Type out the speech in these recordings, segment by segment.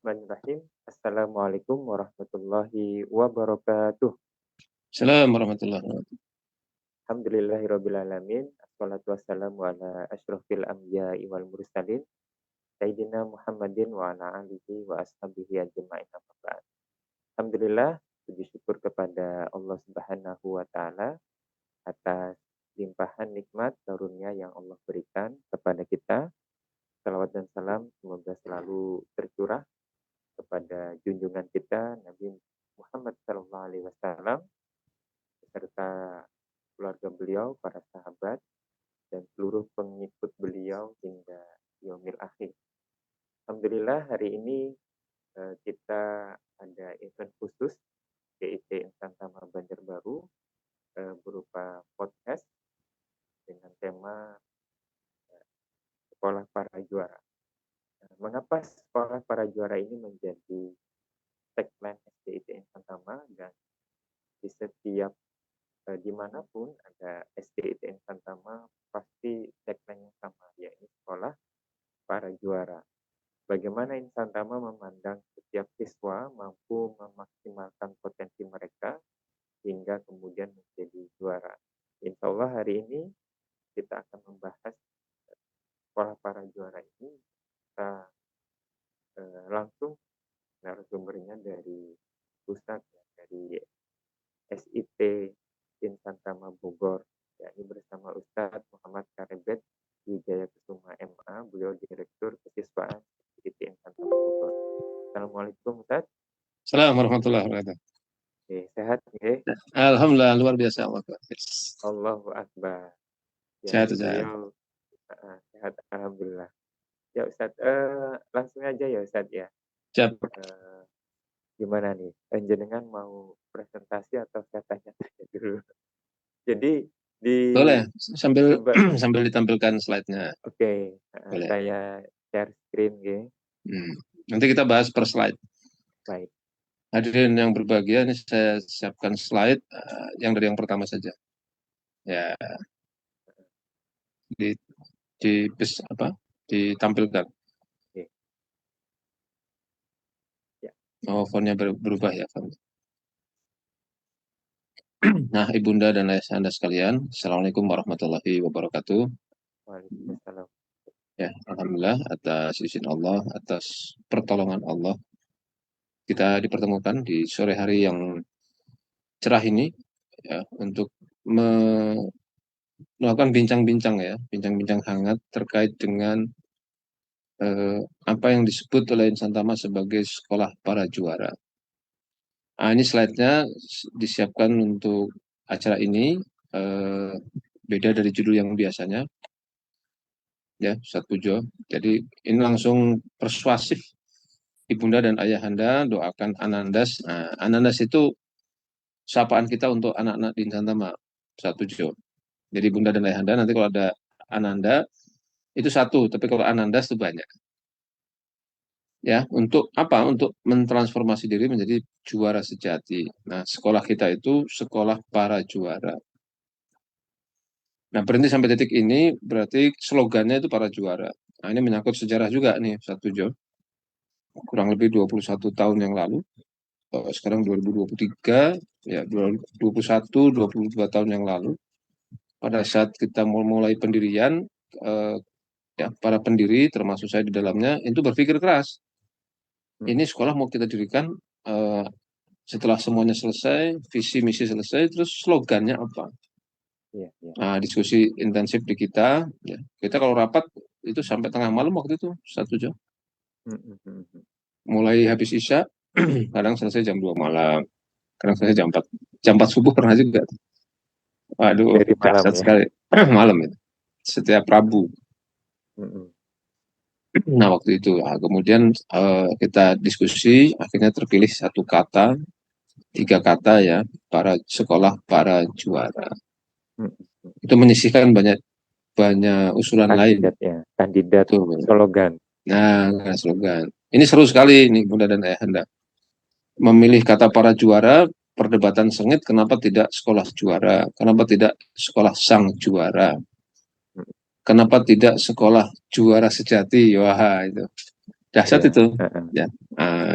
Bismillahirrahmanirrahim. Assalamualaikum warahmatullahi wabarakatuh. Assalamualaikum warahmatullahi wabarakatuh. Alhamdulillahirabbil alamin. Assalatu wassalamu ala asyrofil anbiya'i wal mursalin. Sayyidina Muhammadin wa ala alihi wa ashabihi ajma'in amma ba'd. Alhamdulillah, puji syukur kepada Allah Subhanahu wa taala atas limpahan nikmat karunia yang Allah berikan kepada kita. Salawat dan salam semoga selalu tercurah kepada junjungan kita Nabi Muhammad SAW beserta keluarga beliau, para sahabat, dan seluruh pengikut beliau hingga yaumil akhir. Alhamdulillah hari ini kita ada event khusus GIT Insan Tama Banjarbaru berupa podcast dengan tema Sekolah Para Juara. Mengapa Sekolah Para Juara ini menjadi tagline SDIT Insan Tama, dan di setiap dimanapun ada SDIT Insan Tama pasti tagline yang sama, yaitu Sekolah Para Juara. Bagaimana Insan Tama memandang setiap siswa mampu memaksimalkan potensi mereka hingga kemudian menjadi juara. Insya Allah hari ini kita akan membahas Sekolah Para Juara ini. Kita langsung narasumbernya dari pusat, dari SIT Insan Tama Bogor, yakni bersama Ustadz Muhammad Karebet Wijaya Kusuma MA, beliau Direktur Kesiswaan SIT Insan Tama Bogor. Assalamualaikum Ustadz. Assalamualaikum warahmatullahi wabarakatuh. Sehat ya? Alhamdulillah, luar biasa Allah. Allahu Akbar. Sehat. Beliau sehat, alhamdulillah. Ya Ustadz, langsung aja ya Ustadz ya. Siap. Gimana nih, jenengan mau presentasi atau saya tanya-tanya dulu? Jadi boleh sambil ditampilkan slide-nya. Oke. Saya share screen ya. Nanti kita bahas per slide. Baik. Hadirin yang berbahagia, ini saya siapkan slide yang dari yang pertama saja. Ya. Ditampilkan. Oke. Ya. Oh, fontnya berubah ya. Nah, Ibunda dan Ayah Anda sekalian, Assalamualaikum warahmatullahi wabarakatuh. Waalaikumsalam. Ya, alhamdulillah atas izin Allah, atas pertolongan Allah, kita dipertemukan di sore hari yang cerah ini ya, untuk melakukan bincang-bincang hangat terkait dengan apa yang disebut oleh Insan Tama sebagai Sekolah Para Juara. Nah, ini slide-nya disiapkan untuk acara ini, beda dari judul yang biasanya. Ya, Ustaz Pujo. Jadi ini langsung persuasif. Ibunda dan Ayahanda doakan Anandas. Nah, Anandas itu sapaan kita untuk anak-anak di Insan Tama, Ustaz Pujo. Jadi Bunda dan Ayahanda, nanti kalau ada Ananda itu satu, tapi kalau Anandas itu banyak. Ya, untuk apa? Untuk mentransformasi diri menjadi juara sejati. Nah, sekolah kita itu sekolah para juara. Nah, berhenti sampai titik ini berarti slogannya itu para juara. Nah, ini menyangkut sejarah juga nih, Satu Jam. Kurang lebih 21 tahun yang lalu. Sekarang 2023, ya 21, 22 tahun yang lalu. Pada saat kita mulai pendirian, ya, para pendiri termasuk saya di dalamnya itu berpikir keras. Ini sekolah mau kita dirikan setelah semuanya selesai, visi misi selesai, terus slogannya apa? Nah, diskusi intensif di kita. Ya. Kita kalau rapat itu sampai tengah malam waktu itu, 1 jam. Mulai habis isya, kadang selesai jam 2 malam, kadang selesai jam 4. Jam 4 subuh pernah juga. Waduh, dahsyat sekali. Malam itu. Setiap Rabu. Nah, waktu itu, kemudian kita diskusi, akhirnya terpilih 1 kata, 3 kata ya, para sekolah para juara. Itu menyisihkan banyak usulan lain. Ya, kandidat slogan. Nah, slogan. Ini seru sekali nih Bunda dan Ayahanda. Memilih kata para juara, perdebatan sengit, kenapa tidak sekolah juara? Kenapa tidak sekolah sang juara? Kenapa tidak sekolah juara sejati? Wah, itu. Dahsyat Iya, itu. heeh. Ya.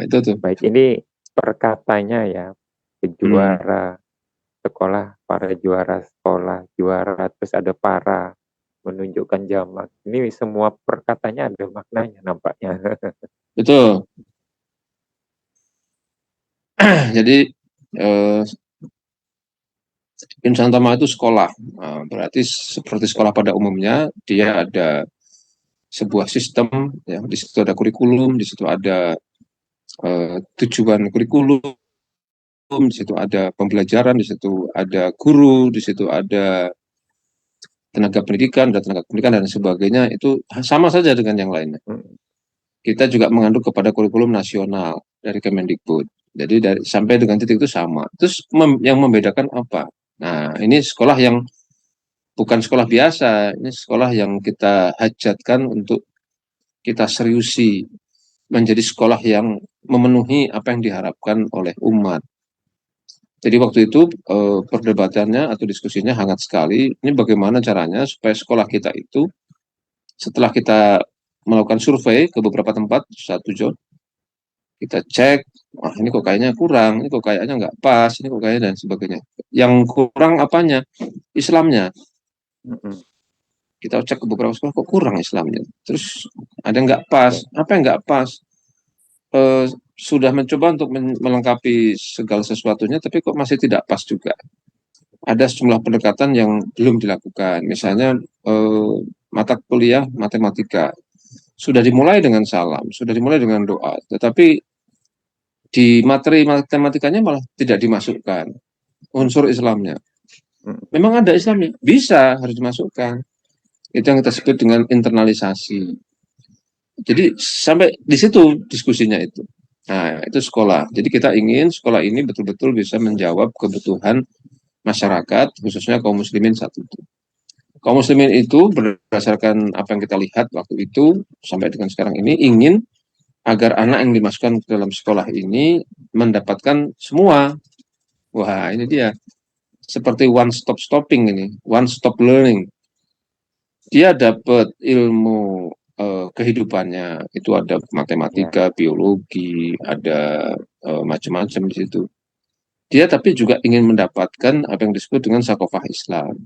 Itu tuh. Baik, ini perkatanya ya, Hmm. juara sekolah, para juara sekolah, juara, terus ada para, menunjukkan jamak. Ini semua perkatanya ada maknanya nampaknya. Betul. Jadi eh, insan utama itu sekolah. Nah, berarti seperti sekolah pada umumnya, dia ada sebuah sistem, ya, di situ ada kurikulum, di situ ada tujuan kurikulum, di situ ada pembelajaran, di situ ada guru, di situ ada tenaga pendidikan dan sebagainya. Itu sama saja dengan yang lainnya. Mhm, Kita juga mengandung kepada kurikulum nasional dari Kemendikbud. Jadi dari sampai dengan titik itu sama. Terus yang membedakan apa? Nah, ini sekolah yang bukan sekolah biasa, ini sekolah yang kita hajatkan untuk kita seriusi menjadi sekolah yang memenuhi apa yang diharapkan oleh umat. Jadi waktu itu perdebatannya atau diskusinya hangat sekali. Ini bagaimana caranya supaya sekolah kita itu setelah kita melakukan survei ke beberapa tempat, satu John, kita cek, wah ini kok kayaknya kurang, ini kok kayaknya nggak pas, ini kok kayaknya dan sebagainya. Yang kurang apanya? Islamnya. mhm, Kita cek ke beberapa sekolah kok kurang Islamnya. Terus ada yang nggak pas, oke, apa yang nggak pas? Eh, sudah mencoba untuk melengkapi segala sesuatunya, tapi kok masih tidak pas juga. Ada sejumlah pendekatan yang belum dilakukan. Misalnya mata kuliah matematika sudah dimulai dengan salam, sudah dimulai dengan doa, tetapi di materi matematikanya malah tidak dimasukkan unsur Islamnya. mhm, Memang ada Islamnya, bisa harus dimasukkan. Itu yang kita sebut dengan internalisasi. Jadi sampai di situ diskusinya itu. Nah, itu sekolah. Jadi kita ingin sekolah ini betul-betul bisa menjawab kebutuhan masyarakat, khususnya kaum muslimin saat itu. Kaum muslimin itu berdasarkan apa yang kita lihat waktu itu sampai dengan sekarang ini ingin agar anak yang dimasukkan ke dalam sekolah ini mendapatkan semua. Wah, ini dia. Seperti one stop stopping ini, one stop learning. Dia dapat ilmu kehidupannya, itu ada iya, matematika, biologi, ada macam-macam di situ. Dia tapi juga ingin mendapatkan apa yang disebut dengan sakofah Islam.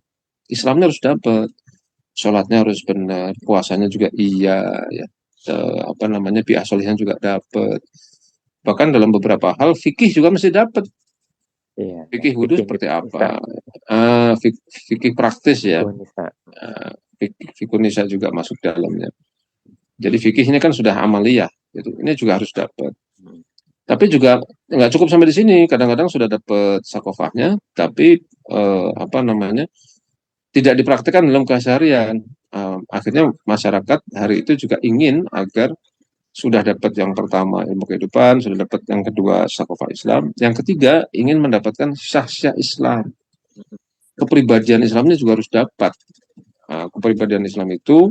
Islamnya harus dapat, sholatnya harus benar, puasanya juga iya, ya. Apa namanya biasa juga dapat. Bahkan dalam beberapa hal fikih juga mesti dapat. iya, iya, Fikih wudhu fikih seperti Nisa, apa? Fikih praktis ya. fikih Nisa, Fikih Nisa juga masuk dalamnya. Jadi fikih ini kan sudah amaliyah, gitu. Ini juga harus dapat. mhm, Tapi juga nggak cukup sampai di sini. Kadang-kadang sudah dapat sakofahnya, tapi apa namanya tidak dipraktikkan dalam keseharian. Akhirnya masyarakat hari itu juga ingin agar sudah dapat yang pertama ilmu kehidupan, sudah dapat yang kedua sakofah Islam, yang ketiga ingin mendapatkan syahsia Islam. mhm, Kepribadian Islamnya juga harus dapat. Kepribadian Islam itu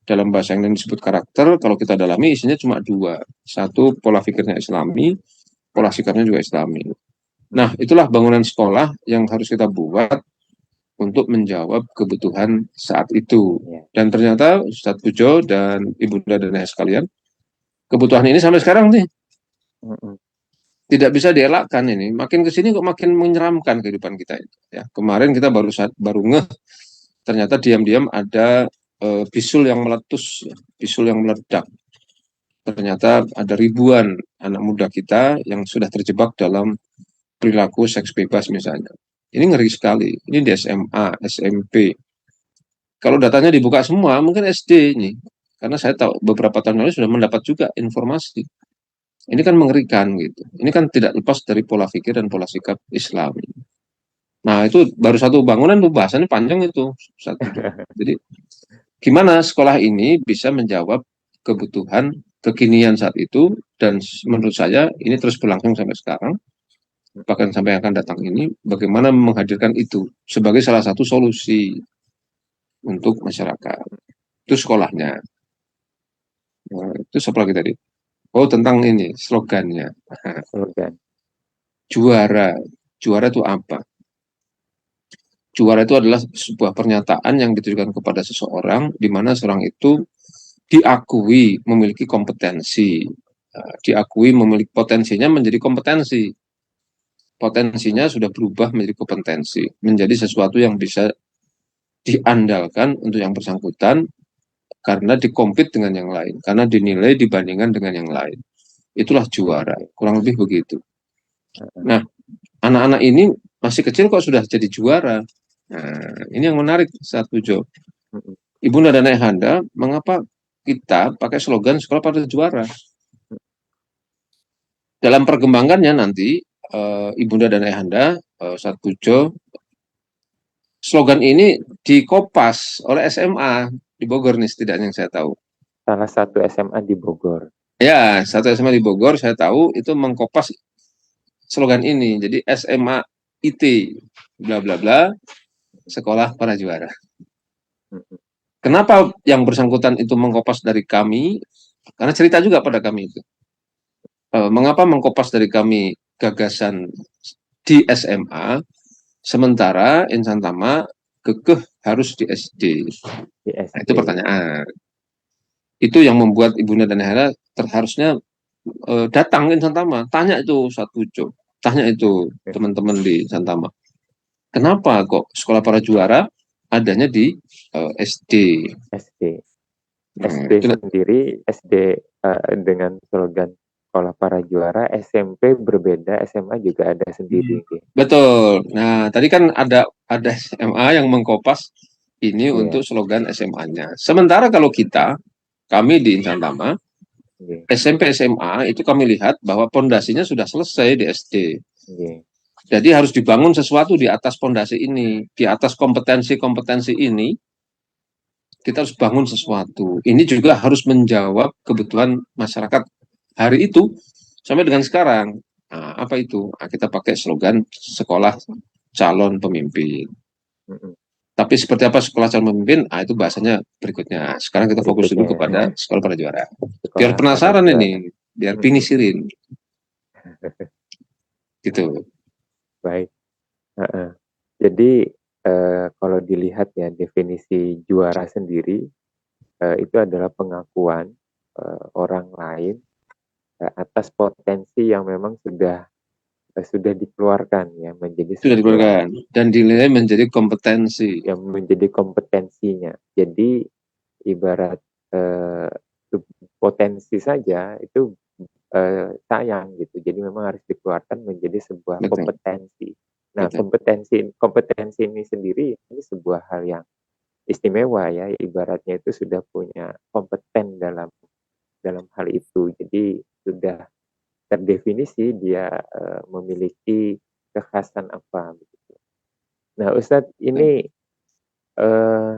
dalam bahasa yang disebut karakter, kalau kita dalami isinya cuma dua. Satu, pola pikirnya Islami, pola sikapnya juga Islami. mhm, Nah, itulah bangunan sekolah yang harus kita buat untuk menjawab kebutuhan saat itu. iya, Dan ternyata Ustadz Pujo dan Ibu dan Ayah sekalian, kebutuhan ini sampai sekarang nih mhm, tidak bisa dielakkan ini. Makin ke sini kok makin menyeramkan kehidupan kita itu. Ya, kemarin kita baru ngeh ternyata diam-diam ada bisul yang meletus, ya, bisul yang meledak. Ternyata ada ribuan anak muda kita yang sudah terjebak dalam perilaku seks bebas misalnya. Ini ngeri sekali. Ini di SMA, SMP. Kalau datanya dibuka semua, mungkin SD ini. Karena saya tahu beberapa tahun lalu sudah mendapat juga informasi. Ini kan mengerikan gitu. Ini kan tidak lepas dari pola pikir dan pola sikap Islam. Nah itu baru satu bangunan tuh bahasannya panjang itu. Satu. Jadi gimana sekolah ini bisa menjawab kebutuhan kekinian saat itu dan menurut saya ini terus berlangsung sampai sekarang bahkan sampai yang akan datang ini bagaimana menghadirkan itu sebagai salah satu solusi untuk masyarakat itu sekolahnya. Nah, itu apa lagi tadi? Oh tentang ini slogannya. Nah, slogan, juara juara itu apa? Juara itu adalah sebuah pernyataan yang ditujukan kepada seseorang di mana seorang itu diakui memiliki kompetensi, diakui memiliki potensinya menjadi kompetensi, potensinya sudah berubah menjadi kompetensi, menjadi sesuatu yang bisa diandalkan untuk yang bersangkutan karena dikompet dengan yang lain, karena dinilai dibandingkan dengan yang lain. Itulah juara, Oke. kurang lebih begitu. Heeh. Nah, anak-anak ini masih kecil kok sudah jadi juara. Nah, ini yang menarik satu Jo. Mm-mm. Ibunda dan Ayahanda, mengapa kita pakai slogan sekolah pada juara? Dalam perkembangannya nanti, Ibunda dan Ayahanda, Satpujo, slogan ini dikopas oleh SMA di Bogor nih setidaknya yang saya tahu. Salah satu SMA di Bogor. Ya, satu SMA di Bogor saya tahu itu mengkopas slogan ini. Jadi SMA IT, bla bla bla, sekolah para juara. Mm-mm. Kenapa yang bersangkutan itu mengkopas dari kami? Karena cerita juga pada kami itu. Mengapa mengkopas dari kami gagasan di SMA, sementara Insan Tama kekeh harus di SD. Di Nah, itu SD. pertanyaan. Itu yang membuat Ibunda dan Hera harusnya datang ke Insan Tama. Tanya itu satu Jo. Tanya itu teman-teman di Insan Tama. Kenapa kok sekolah para juara adanya di SD? SD. Nah, SD itu sendiri, SD dengan slogan sekolah para juara, SMP berbeda, SMA juga ada sendiri. betul. Nah, tadi kan ada SMA yang mengkopas ini Iya, untuk slogan SMA-nya. Sementara kalau kami di Insan Tama, iya, SMP SMA itu kami lihat bahwa pondasinya sudah selesai di SD. iya. Jadi harus dibangun sesuatu di atas pondasi ini, di atas kompetensi-kompetensi ini kita harus bangun sesuatu. Ini juga harus menjawab kebutuhan masyarakat hari itu sampai dengan sekarang. Nah, apa itu? Nah, kita pakai slogan sekolah calon pemimpin. Mm-mm. Tapi seperti apa sekolah calon pemimpin? Ah, itu bahasanya berikutnya. Sekarang kita fokus Berikutnya dulu kepada sekolah para juara. Biar sekolah para penasaran juara. ini, biar Mm-mm. pinisirin, gitu. Baik. Heeh. Jadi kalau dilihat ya definisi juara sendiri itu adalah pengakuan orang lain atas potensi yang memang sudah dikeluarkan ya menjadi Sudah sebuah dikeluarkan dan dinilai menjadi kompetensi. yang menjadi kompetensinya. Jadi ibarat eh, potensi saja itu sayang gitu. Jadi memang harus dikeluarkan menjadi sebuah Betul, kompetensi. Nah, betul. kompetensi ini sendiri ini sebuah hal yang istimewa ya. Ibaratnya itu sudah punya kompeten dalam dalam hal itu. Jadi sudah terdefinisi dia memiliki kekhasan apa. Nah, Ustadz ini eh,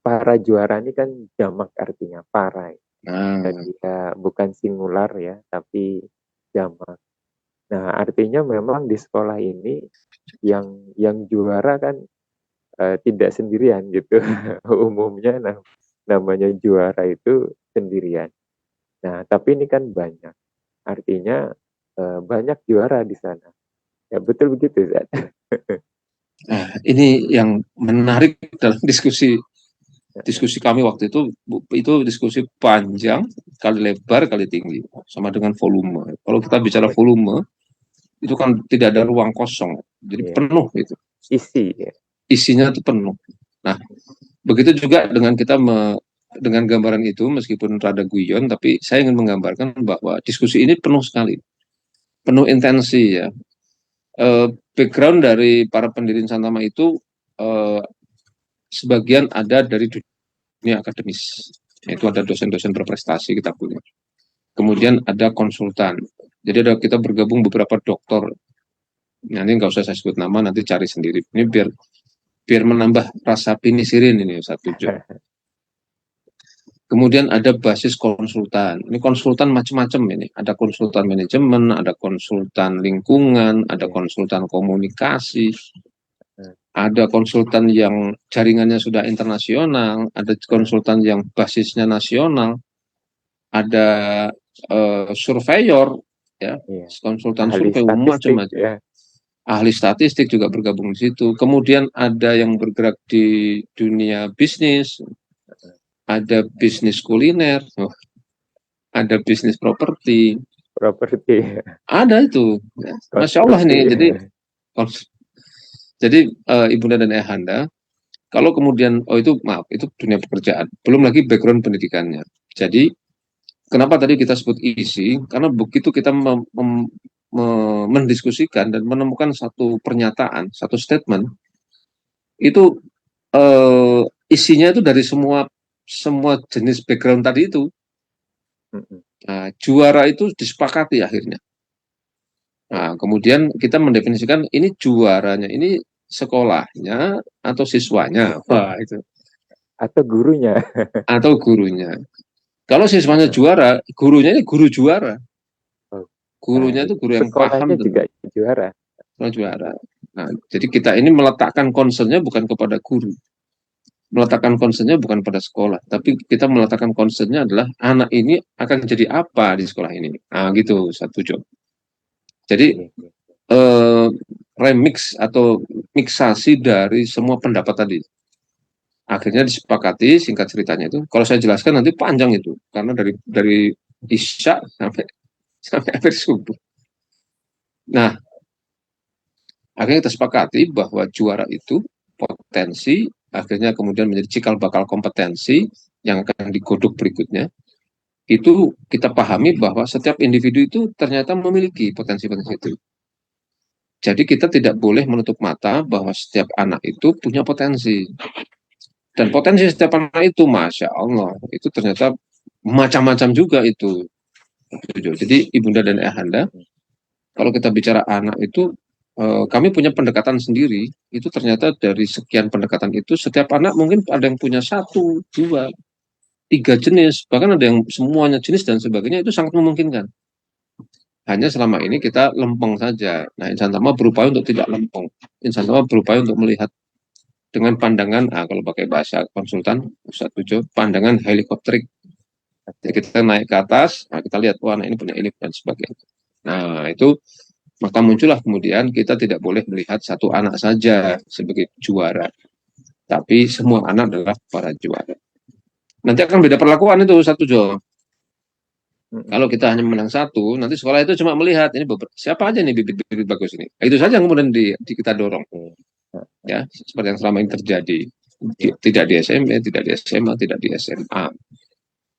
para juara ini kan jamak artinya para. Nah, Dia bukan singular ya, tapi jamak. Nah, artinya memang di sekolah ini yang juara kan tidak sendirian gitu. Umumnya namanya juara itu sendirian. Nah, tapi ini kan banyak. Artinya banyak juara di sana. Ya betul begitu, Zat. ini yang menarik dalam diskusi diskusi kami waktu itu diskusi panjang kali lebar kali tinggi sama dengan volume. Kalau kita bicara volume itu kan tidak ada ruang kosong, jadi Ya, penuh itu isi ya. isinya itu penuh. Nah, begitu juga dengan dengan gambaran itu meskipun rada guyon, tapi saya ingin menggambarkan bahwa diskusi ini penuh sekali, penuh intensi ya. Background dari para pendiri Santama itu eh, sebagian ada dari dunia akademis. Itu ada dosen-dosen berprestasi kita punya. Kemudian ada konsultan. Jadi kita bergabung beberapa doktor. Nanti nggak usah saya sebut nama, nanti cari sendiri. Ini biar biar menambah rasa pinisirin ini satu job. Kemudian ada basis konsultan. Ini konsultan macam-macam ini. Ada konsultan manajemen, ada konsultan lingkungan, ada Ya. konsultan komunikasi, Nah, ada konsultan yang jaringannya sudah internasional, ada konsultan yang basisnya nasional, ada surveyor, ya, iya. konsultan Ahli survei statistik macam-macam. ya. Ahli statistik juga bergabung di situ. Kemudian ada yang bergerak di dunia bisnis, ada bisnis kuliner, ada bisnis properti, properti, ada itu. Ya, Masya Allah konstruksi. nih. Jadi ibunda dan ayahanda, kalau kemudian, oh itu maaf, itu dunia pekerjaan, belum lagi background pendidikannya. Jadi kenapa tadi kita sebut isi? Karena begitu kita mendiskusikan dan menemukan satu pernyataan, satu statement, itu eh, isinya itu dari semua semua jenis background tadi itu. Mm-mm. Nah, juara itu disepakati akhirnya. Nah, kemudian kita mendefinisikan ini juaranya, ini sekolahnya atau siswanya, wah itu, Atau gurunya. atau gurunya. Kalau siswanya Heeh. juara, gurunya ini guru juara. Oh, nah, Gurunya itu guru yang paham sekolahnya juga tentang juara. juara. Nah, jadi kita ini meletakkan concernnya bukan kepada guru, meletakkan concernnya bukan pada sekolah, tapi kita meletakkan concernnya adalah anak ini akan jadi apa di sekolah ini. Nah, gitu satu job. Jadi Iya, iya. eh, remix atau miksasi dari semua pendapat tadi. Akhirnya disepakati, singkat ceritanya itu. Kalau saya jelaskan nanti panjang itu, karena dari isya sampai akhir subuh. Nah, akhirnya kita sepakati bahwa juara itu potensi, akhirnya kemudian menjadi cikal bakal kompetensi yang akan digodok berikutnya. Itu kita pahami bahwa setiap individu itu ternyata memiliki potensi-potensi itu. Jadi kita tidak boleh menutup mata bahwa setiap anak itu punya potensi. Dan potensi setiap anak itu, Masya Allah, itu ternyata macam-macam juga itu. Jadi ibunda dan ayahanda, Mm-mm. kalau kita bicara anak itu, kami punya pendekatan sendiri. Itu ternyata dari sekian pendekatan itu, setiap anak mungkin ada yang punya satu, dua, tiga jenis, bahkan ada yang semuanya jenis dan sebagainya, itu sangat memungkinkan. Hanya selama ini kita lempeng saja. Nah, insan Tama berupaya untuk tidak lempeng. Insan Tama berupaya untuk melihat dengan pandangan, kalau pakai bahasa konsultan, Ustaz Tujuh, pandangan helikopterik. Jadi Oke. kita naik ke atas, nah kita lihat, wah, anak ini punya ini dan sebagainya. Nah, itu maka muncullah kemudian kita tidak boleh melihat satu anak saja sebagai juara, tapi semua anak adalah para juara. Nanti akan beda perlakuan itu satu Jo. Mm-mm. Kalau kita hanya menang satu, nanti sekolah itu cuma melihat ini siapa aja nih bibit-bibit bagus ini. Nah, itu saja yang kemudian kita dorong, Oke. ya, seperti yang selama ini terjadi. Tidak di SMP, tidak di SMA, tidak di SMA.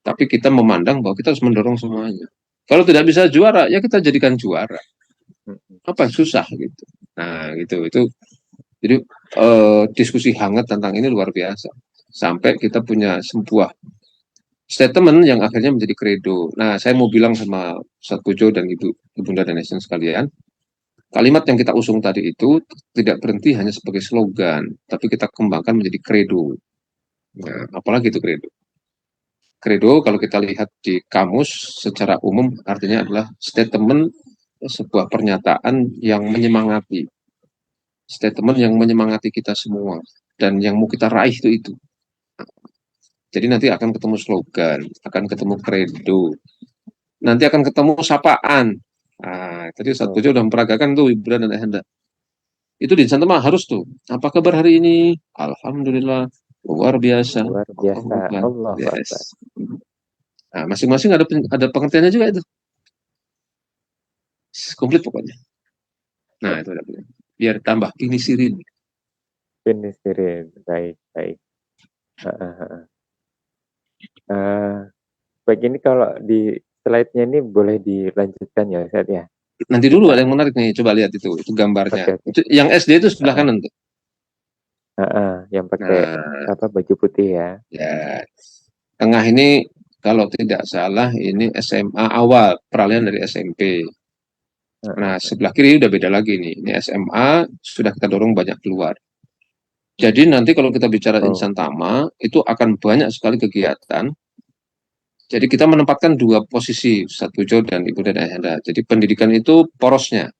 Tapi kita memandang bahwa kita harus mendorong semuanya. Kalau tidak bisa juara, ya kita jadikan juara. Mm-mm. Apa yang susah gitu. Nah, gitu. Jadi diskusi hangat tentang ini luar biasa. Sampai kita punya sebuah statement yang akhirnya menjadi kredo. Nah, saya mau bilang sama Ustaz Pujo dan Ibunda dan Nation sekalian, kalimat yang kita usung tadi itu tidak berhenti hanya sebagai slogan, tapi kita kembangkan menjadi kredo. Nah, apalagi itu kredo? Kredo kalau kita lihat di kamus secara umum artinya adalah statement, sebuah pernyataan yang menyemangati, statement yang menyemangati kita semua dan yang mau kita raih itu. Jadi nanti akan ketemu slogan, akan ketemu kredo, nanti akan ketemu sapaan. Nah, tadi Ustaz Oh, Pujo sudah memperagakan tuh Ibra dan Ayahanda. Itu di sana mah harus tuh. Apa kabar hari ini? Alhamdulillah, luar biasa. luar Oh, biasa. Akbar. Allahu Akbar. Yes. Nah, masing-masing ada pengertiannya juga itu. Komplit pokoknya. Nah, itu ada. Biar tambah ini sirin. Penisirin. Baik, baik. Heeh, heeh. Eh, Baik, ini kalau di slide-nya ini boleh dilanjutkan ya, Ustaz ya? Nanti dulu Kita, ada yang menarik nih. Coba lihat itu gambarnya. oke, oke. Itu, yang SD itu sebelah Heeh, kanan tuh. heeh. Yang pakai Nah, apa baju putih ya? ya. Tengah ini kalau tidak salah ini SMA awal, peralihan dari SMP. Nah, Heeh. sebelah kiri udah beda lagi nih. Ini SMA sudah kita dorong banyak keluar. Jadi nanti kalau kita bicara Oh, insan tama, itu akan banyak sekali kegiatan. Jadi kita menempatkan dua posisi, satu Jo dan Ibu dan Ayahanda. Jadi pendidikan itu porosnya.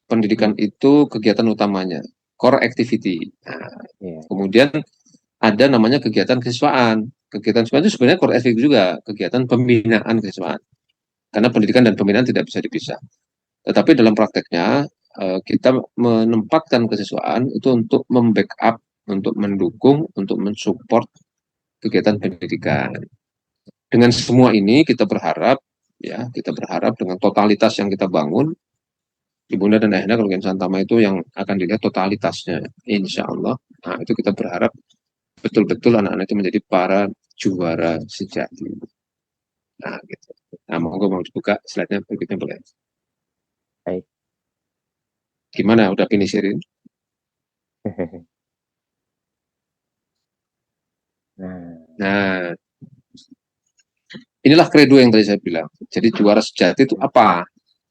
Pendidikan mm, itu kegiatan utamanya, core activity. Nah, iya. kemudian ada namanya kegiatan kesiswaan. Kegiatan kesiswaan itu sebenarnya core activity juga, kegiatan pembinaan kesiswaan. Karena pendidikan dan pembinaan tidak bisa dipisah. Tetapi dalam prakteknya kita menempatkan kesiswaan itu untuk membackup, untuk mendukung, untuk mensupport kegiatan pendidikan. Dengan semua ini kita berharap dengan totalitas yang kita bangun, Ibunda dan Ayahanda kalau Santama itu yang akan dilihat totalitasnya, insya Allah. Nah, itu kita berharap betul-betul anak-anak itu menjadi para juara sejati. Nah, gitu. Nah, mau dibuka slide-nya berikutnya boleh. Baik. Gimana, udah finishirin? Nah, inilah kredo yang tadi saya bilang. Jadi juara sejati itu apa?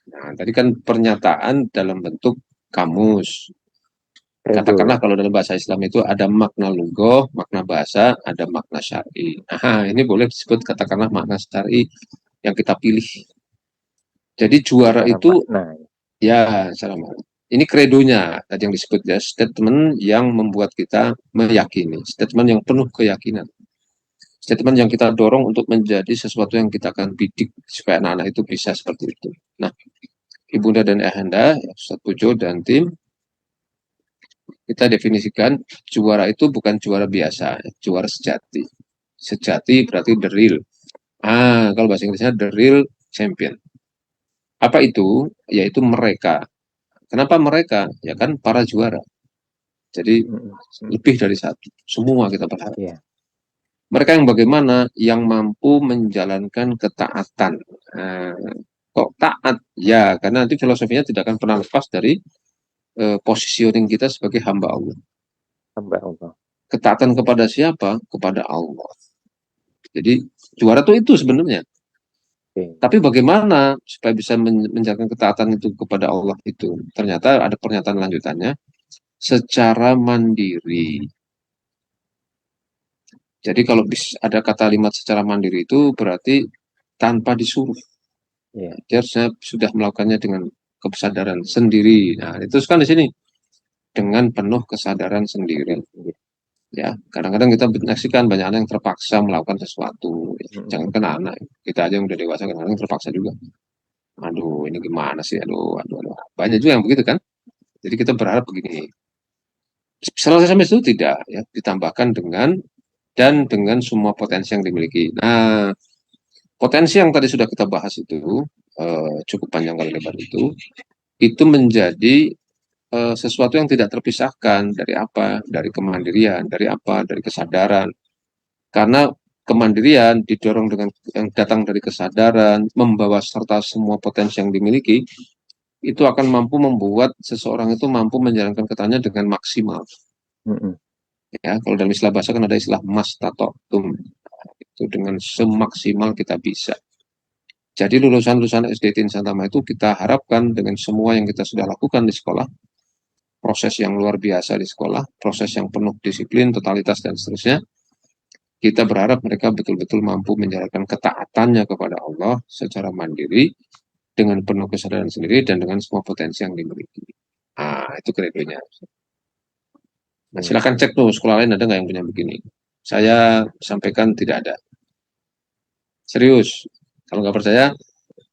Nah, tadi kan pernyataan dalam bentuk kamus. Katakanlah kalau dalam bahasa Islam itu ada makna lugoh, makna bahasa, ada makna syar'i. Nah, ini boleh disebut katakanlah makna syar'i yang kita pilih. Jadi juara itu ya salam. Ini kredonya tadi yang disebut ya, statement yang membuat kita meyakini, statement yang penuh keyakinan. Statement yang kita dorong untuk menjadi sesuatu yang kita akan bidik supaya anak-anak itu bisa seperti itu. Nah, Ibunda dan Ayahanda, Ustaz Pujo dan tim, kita definisikan juara itu bukan juara biasa, juara sejati. Sejati berarti the real. Kalau bahasa Inggrisnya the real champion. Apa itu? Yaitu mereka. Kenapa mereka? Ya kan para juara. Jadi lebih dari satu. Semua kita berharap. Yeah. Mereka yang bagaimana? Yang mampu menjalankan ketaatan. Kok taat? Ya, karena nanti filosofinya tidak akan pernah lepas dari positioning kita sebagai hamba Allah. Hamba Allah. Ketaatan kepada siapa? Kepada Allah. Jadi juara itu sebenarnya. Tapi bagaimana supaya bisa menjalankan ketaatan itu kepada Allah itu? Ternyata ada pernyataan lanjutannya. Secara mandiri. Jadi kalau ada kalimat secara mandiri itu berarti tanpa disuruh. Dia harusnya sudah melakukannya dengan kesadaran sendiri. Nah, itu kan di sini dengan penuh kesadaran sendiri. Ya, kadang-kadang kita menyaksikan banyak anak yang terpaksa melakukan sesuatu. Jangankan anak, kita aja yang udah dewasa kadang-kadang terpaksa juga. Aduh, ini gimana sih? Aduh. Banyak juga yang begitu kan. Jadi kita berharap begini. Selesai sampai itu tidak ya, ditambahkan dengan semua potensi yang dimiliki. Nah, potensi yang tadi sudah kita bahas itu cukup panjang kali lebar itu menjadi sesuatu yang tidak terpisahkan dari apa? Dari kemandirian, dari apa? Dari kesadaran. Karena kemandirian didorong dengan yang datang dari kesadaran, membawa serta semua potensi yang dimiliki, itu akan mampu membuat seseorang itu mampu menjalankan ketanya dengan maksimal. Ya, kalau dalam istilah bahasa kan ada istilah mastatotum. Itu dengan semaksimal kita bisa. Jadi lulusan-lulusan SD Tin Santama itu kita harapkan dengan semua yang kita sudah lakukan di sekolah, proses yang luar biasa di sekolah, proses yang penuh disiplin, totalitas, dan seterusnya, kita berharap mereka betul-betul mampu menjalankan ketaatannya kepada Allah secara mandiri, dengan penuh kesadaran sendiri, dan dengan semua potensi yang dimiliki. Itu kredonya. Nah, silakan cek tuh, sekolah lain ada nggak yang punya begini? Saya sampaikan tidak ada. Serius. Kalau nggak percaya,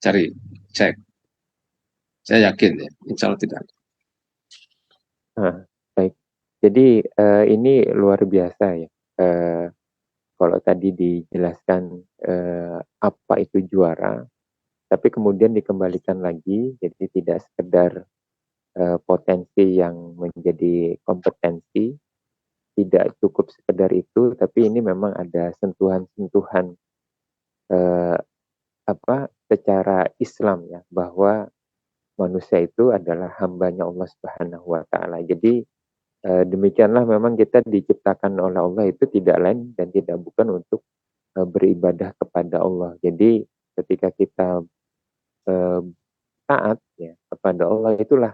cari, cek. Saya yakin ya, insya Allah tidak ada. Baik. Jadi ini luar biasa ya. Kalau tadi dijelaskan apa itu juara, tapi kemudian dikembalikan lagi, jadi tidak sekedar potensi yang menjadi kompetensi, tidak cukup sekedar itu, tapi ini memang ada sentuhan-sentuhan secara Islam ya, bahwa manusia itu adalah hambanya Allah Subhanahu wa Ta'ala. Jadi demikianlah memang kita diciptakan oleh Allah itu tidak lain dan tidak bukan untuk beribadah kepada Allah. Jadi ketika kita taat ya kepada Allah, itulah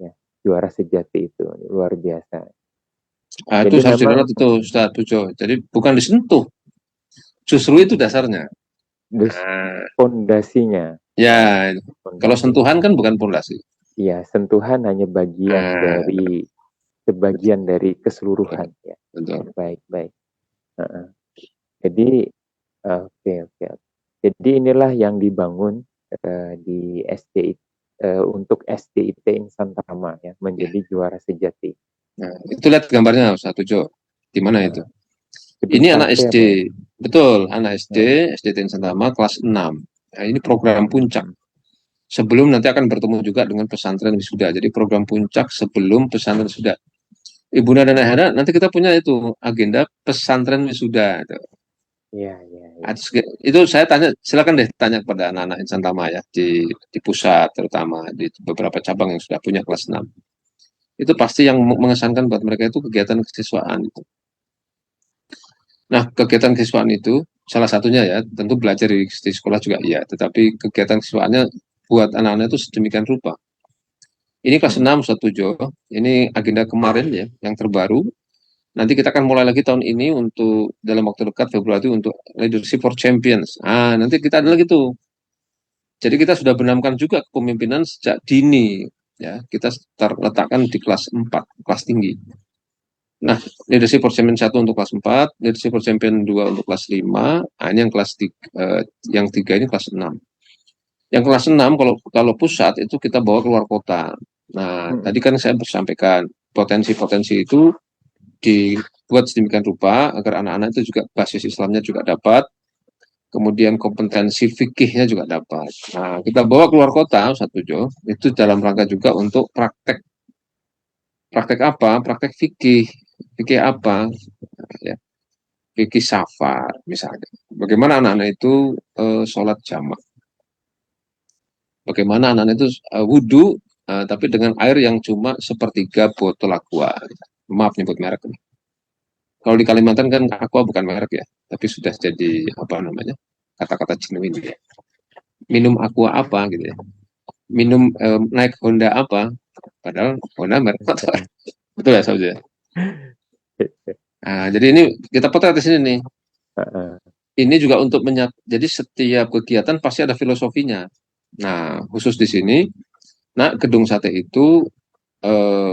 ya juara sejati itu, luar biasa. Itu harus dirawat itu Ustaz Pujo. Jadi bukan disentuh, justru itu dasarnya. Pondasinya. Ya, kalau sentuhan kan bukan pondasi. Iya, sentuhan hanya bagian dari sebagian dari keseluruhan ya. Betul. Baik. Jadi oke. Jadi inilah yang dibangun di SDIT untuk SDIT Insan Tama ya, menjadi juara sejati. Nah, itu lihat gambarnya Ustaz Pujo. Di mana itu? Gedung Ini anak sate SD, apa ya? betul, anak SD, Nah, SD Tinggi Santama kelas 6. Nah, ini program puncak. hmm, Sebelum nanti akan bertemu juga dengan pesantren wisuda. Jadi program puncak sebelum pesantren wisuda. Ibu dan Ayahanda, nanti kita punya itu agenda pesantren wisuda. iya, iya, iya. Itu saya tanya, silakan deh tanya kepada anak-anak Insan Tama ya di pusat terutama di beberapa cabang yang sudah punya kelas 6. Itu pasti yang mengesankan buat mereka itu kegiatan kesiswaan. Nah, kegiatan kesiswaan itu salah satunya ya, tentu belajar di sekolah juga iya, tetapi kegiatan kesiswaannya buat anak-anak itu sedemikian rupa. Ini kelas Hmm, 6 Ustaz Pujo, ini agenda kemarin ya, yang terbaru. Nanti kita akan mulai lagi tahun ini untuk dalam waktu dekat Februari untuk Leadership for Champions. Ah, nanti kita ada lagi tuh. Jadi kita sudah benamkan juga kepemimpinan sejak dini. Ya, kita letakkan di kelas 4, kelas tinggi. Nah, leadership for champion 1 untuk kelas 4, leadership for champion 2 untuk kelas 5, nah ini yang kelas 3, yang 3 ini kelas 6. Yang kelas 6 kalau pusat itu kita bawa keluar kota. Nah, hmm, tadi kan saya sampaikan potensi-potensi itu dibuat sedemikian rupa agar anak-anak itu juga basis Islamnya juga dapat, kemudian kompetensi fikihnya juga dapat. Nah, kita bawa keluar kota, satu Jo, itu dalam rangka juga untuk praktek. Praktek apa? Praktek fikih. Fikih apa? Ya, fikih safar, misalnya. Bagaimana anak-anak itu sholat jamaah. Bagaimana anak-anak itu wudhu, tapi dengan air yang cuma sepertiga botol aqua. Maaf nyebut merek. Kalau di Kalimantan kan aqua bukan merek ya, tapi sudah jadi apa namanya? Kata-kata genuine ya. Minum aqua apa gitu ya. Minum naik Honda apa, padahal Honda merek motor. hmm. Betul ya, Saudara? Nah, jadi ini kita potret di sini nih. Heeh. Ini juga untuk jadi setiap kegiatan pasti ada filosofinya. Nah, khusus di sini, nah gedung sate itu eh,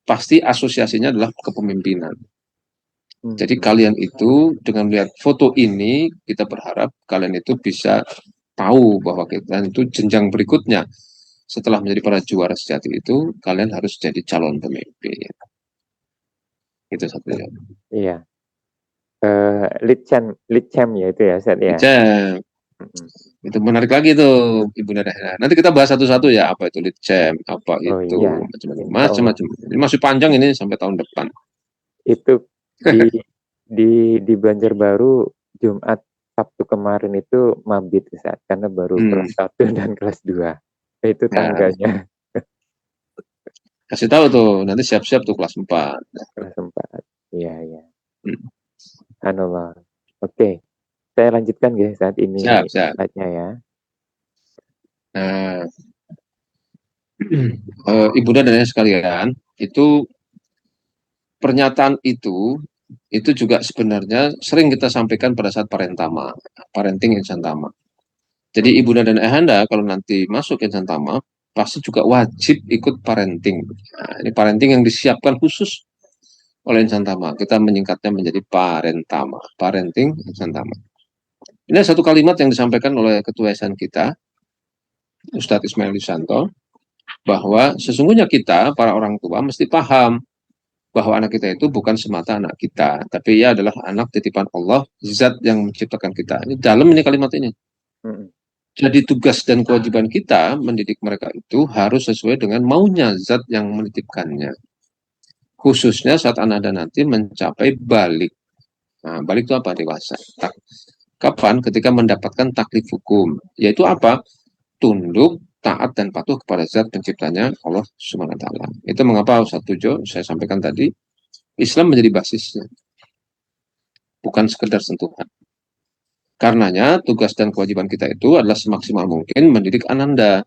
pasti asosiasinya adalah kepemimpinan. Hmm, Jadi hmm. kalian itu dengan melihat foto ini, kita berharap kalian itu bisa tahu bahwa kita itu jenjang berikutnya setelah menjadi para juara sejati itu, kalian harus jadi calon pemimpin. Itu satunya. Iya. Lead champ ya itu ya, Set ya. Licem, Hmm. itu menarik lagi tuh Ibu Nada. Nanti kita bahas satu-satu ya, apa itu licem, apa Oh itu iya, macam-macam, insya Allah. macam-macam. Ini masih panjang ini sampai tahun depan. Itu di di Banjarbaru Jumat Sabtu kemarin itu mabit saat karena baru Hmm, kelas 1 dan kelas 2. Itu ya, tangganya kasih tahu tuh, nanti siap-siap tuh kelas 4. kelas 4. Iya, iya. Hmm, Subhanallah. Oke, saya lanjutkan guys saat ini siap, siap. slide-nya ya. Nah, Ibu dan Ayah sekalian, itu pernyataan itu juga sebenarnya sering kita sampaikan pada saat parentama, parenting insan tama. Jadi ibu dan ayahanda kalau nanti masuk insan tama pasti juga wajib ikut parenting. Nah, ini parenting yang disiapkan khusus oleh insan tama. Kita menyingkatnya menjadi parentama, parenting insan tama. Ini satu kalimat yang disampaikan oleh ketua yayasan kita, Ustadz Ismail Yusanto, bahwa sesungguhnya kita para orang tua mesti paham bahwa anak kita itu bukan semata anak kita, tapi ia adalah anak titipan Allah, zat yang menciptakan kita. Ini dalam ini kalimat ini. Mm-mm. Jadi tugas dan kewajiban kita mendidik mereka itu harus sesuai dengan maunya zat yang menitipkannya. Khususnya saat anak dan nanti mencapai balik. Nah, balik itu apa? Dewasa. Kapan? Ketika mendapatkan taklif hukum. Yaitu apa? Tunduk, taat, dan patuh kepada zat penciptanya Allah Subhanahu wa Ta'ala. Itu mengapa Ustaz Tujo, saya sampaikan tadi, Islam menjadi basisnya. Bukan sekedar sentuhan. Karenanya, tugas dan kewajiban kita itu adalah semaksimal mungkin mendidik ananda,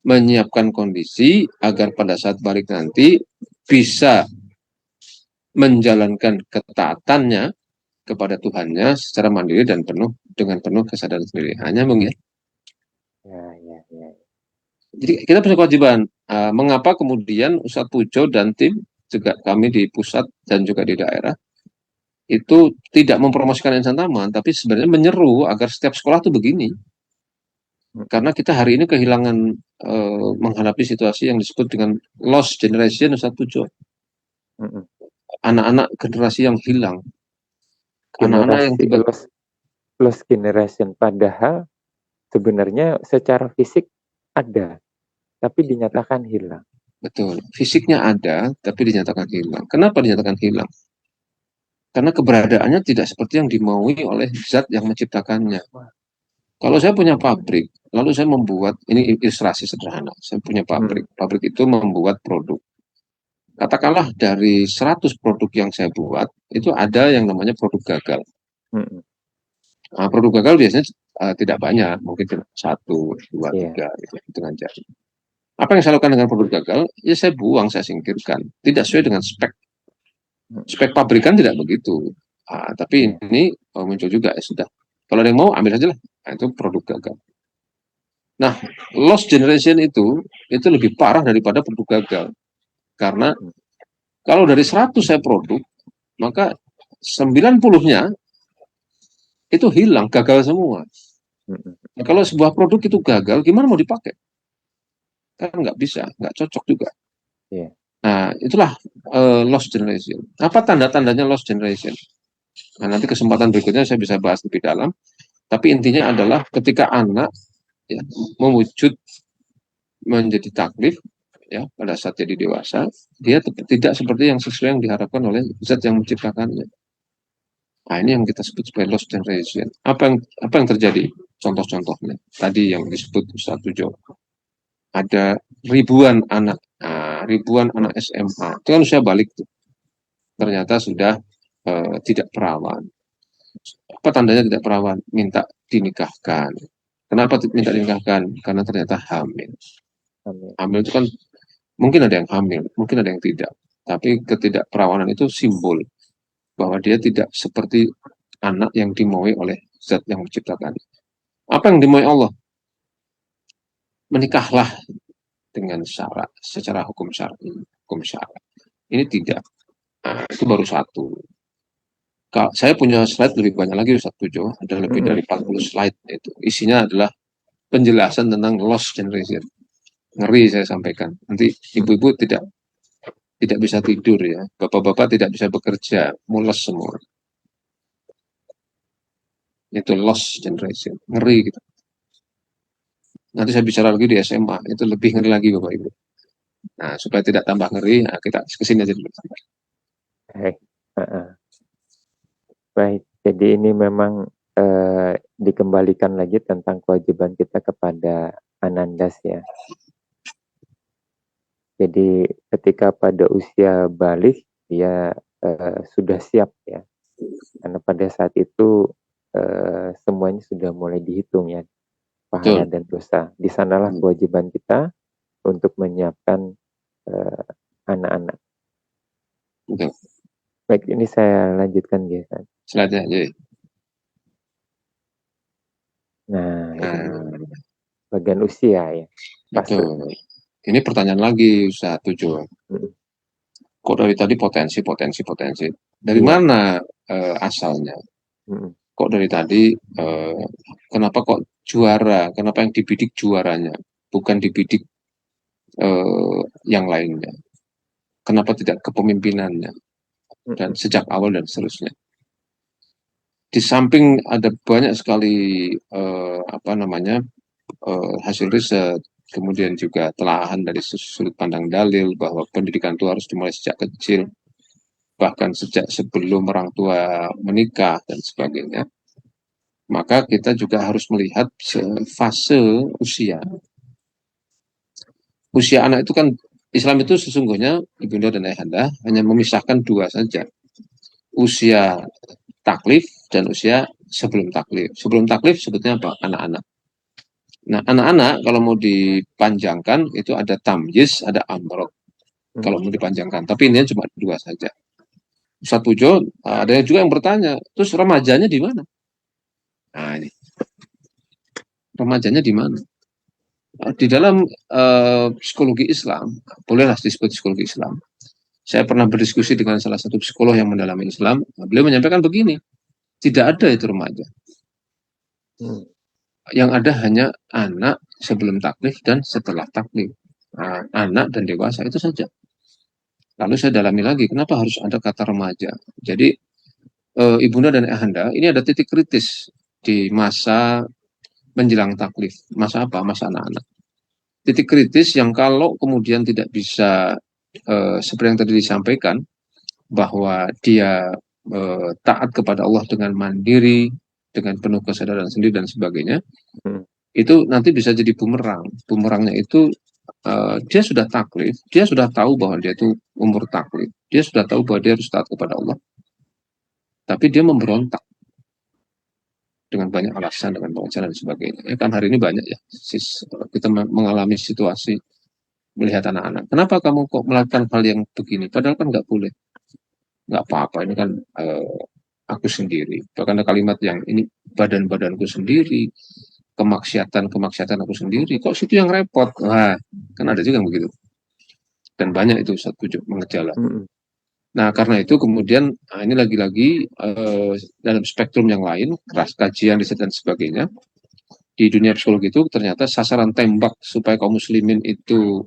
menyiapkan kondisi agar pada saat balik nanti bisa menjalankan ketaatannya kepada Tuhannya secara mandiri dan dengan penuh kesadaran sendiri. Hanya mungkin. Ya, ya, ya. Jadi kita punya kewajiban. Mengapa kemudian Ustadz Pujo dan tim juga kami di pusat dan juga di daerah itu tidak mempromosikan insan taman, tapi sebenarnya menyeru agar setiap sekolah itu begini. Mm-mm. Karena kita hari ini kehilangan menghadapi situasi yang disebut dengan lost generation Ustadz Pujo. Mm-mm. Anak-anak generasi yang hilang. anak-anak yang generasi tiba lost generation, padahal sebenarnya secara fisik ada, tapi dinyatakan hilang. betul, fisiknya ada, tapi dinyatakan hilang. Kenapa dinyatakan hilang? Karena keberadaannya tidak seperti yang dimaui oleh zat yang menciptakannya. Kalau saya punya pabrik, lalu saya membuat, ini ilustrasi sederhana, saya punya pabrik. Hmm, Pabrik itu membuat produk. Katakanlah dari 100 produk yang saya buat, itu ada yang namanya produk gagal. hmm, Nah, produk gagal biasanya tidak banyak, mungkin cuma satu, dua, iya, tiga, gitu, dengan jari. Apa yang saya lakukan dengan produk gagal? Ya saya buang, saya singkirkan. Tidak sesuai dengan spek. hmm, Spek pabrikan tidak begitu. Tapi iya, ini muncul juga, ya sudah. Kalau ada yang mau, ambil saja lah. Nah, itu produk gagal. Nah, lost generation itu lebih parah daripada produk gagal. Karena hmm, kalau dari 100 saya produk, maka 90-nya itu hilang, gagal semua. hmm, Nah, kalau sebuah produk itu gagal, gimana mau dipakai? Kan nggak bisa, nggak cocok juga. iya, Nah, itulah lost generation. Apa tanda-tandanya lost generation? Nah, nanti kesempatan berikutnya saya bisa bahas lebih dalam. Tapi intinya adalah ketika anak ya, mewujud menjadi taklif, ya pada saat jadi dewasa, dia tidak seperti yang sesuai yang diharapkan oleh zat yang menciptakannya. Nah, ini yang kita sebut sebagai lost generation. Apa yang terjadi? Contoh-contohnya tadi yang disebut Ustaz Tujo. Ada ribuan anak hmm, SMA. Itu kan usia balik tuh. Ternyata sudah tidak perawan. Apa tandanya tidak perawan? Minta dinikahkan. Kenapa minta dinikahkan? Karena ternyata hamil. amin, Hamil itu kan mungkin ada yang hamil, mungkin ada yang tidak. Tapi ketidakperawanan itu simbol bahwa dia tidak seperti anak yang dimaui oleh zat yang menciptakan. Apa yang dimaui Allah? Menikahlah dengan syarat, secara hukum syar'i, hukum syarat. Ini tidak. Nah, itu baru satu. Saya punya slide lebih banyak lagi Ustaz Pujo, ada lebih hmm, dari 40 slide itu. Isinya adalah penjelasan tentang lost generation. Ngeri saya sampaikan. Nanti hmm, ibu-ibu tidak bisa tidur ya. Bapak-bapak tidak bisa bekerja, mules semua. Itu lost generation. Ngeri gitu. Nanti saya bicara lagi di SMA, itu lebih ngeri lagi Bapak Ibu. Nah, supaya tidak tambah ngeri, nah kita kesini aja dulu. baik, baik. Jadi ini memang dikembalikan lagi tentang kewajiban kita kepada Anandas ya. Jadi ketika pada usia balik dia sudah siap ya, karena pada saat itu semuanya sudah mulai dihitung ya, pahala Betul. dan dosa. Di sanalah kewajiban kita untuk menyiapkan anak-anak. Betul. Baik, ini saya lanjutkan guys. Slide-nya aja. Nah, ini Nah, bagian usia ya, itu. fase. Ini pertanyaan lagi, Ustaz Tujuh. Mm, Kok dari tadi potensi, potensi, potensi. Dari iya, mana asalnya? mm, Kok dari tadi, eh, kenapa kok juara? Kenapa yang dibidik juaranya? Bukan dibidik yang lainnya. Kenapa tidak kepemimpinannya? Dan mm, sejak awal dan seterusnya. Di samping ada banyak sekali apa namanya hasil riset, kemudian juga telahan dari sudut pandang dalil bahwa pendidikan itu harus dimulai sejak kecil, bahkan sejak sebelum orang tua menikah dan sebagainya. Maka kita juga harus melihat fase usia. Usia anak itu kan Islam itu sesungguhnya ibunda dan ayahanda hanya memisahkan dua saja, usia taklif dan usia sebelum taklif. Sebelum taklif sebetulnya apa? Anak-anak. Nah, anak-anak kalau mau dipanjangkan itu ada tamyiz, ada amrok. Kalau mm. mau dipanjangkan, tapi ini cuma dua saja. Satu Jo, ada juga yang bertanya, terus remajanya di mana? Nah, ini remajanya di mana? Di dalam psikologi Islam, bolehlah disebut psikologi Islam. Saya pernah berdiskusi dengan salah satu psikolog yang mendalami Islam. Beliau menyampaikan begini, tidak ada itu remaja. Hmm, Yang ada hanya anak sebelum taklif dan setelah taklif. Nah, anak dan dewasa itu saja. Lalu saya dalami lagi, kenapa harus ada kata remaja? Jadi ibunda dan ayahanda, ini ada titik kritis di masa menjelang taklif. Masa apa? Masa anak-anak. Titik kritis yang kalau kemudian tidak bisa seperti yang tadi disampaikan, bahwa dia taat kepada Allah dengan mandiri, dengan penuh kesadaran sendiri dan sebagainya, Hmm. itu nanti bisa jadi bumerang. Bumerangnya itu dia sudah taklif, dia sudah tahu bahwa dia itu umur taklif, dia sudah tahu bahwa dia harus taat kepada Allah, tapi dia memberontak dengan banyak alasan, dengan pengajaran dan sebagainya. Ya kan hari ini banyak ya, kita mengalami situasi melihat anak-anak. Kenapa kamu kok melakukan hal yang begini? Padahal kan nggak boleh. Nggak apa-apa, ini kan aku sendiri. Bahkan ada kalimat yang ini badan-badanku sendiri, kemaksiatan-kemaksiatan aku sendiri. Kok situ yang repot? Wah, kan ada juga yang begitu. Dan banyak itu satu mengejala. Hmm. Nah, karena itu kemudian ini lagi-lagi dalam spektrum yang lain, keras kajian, riset dan sebagainya, di dunia psikologi itu ternyata sasaran tembak supaya kaum muslimin itu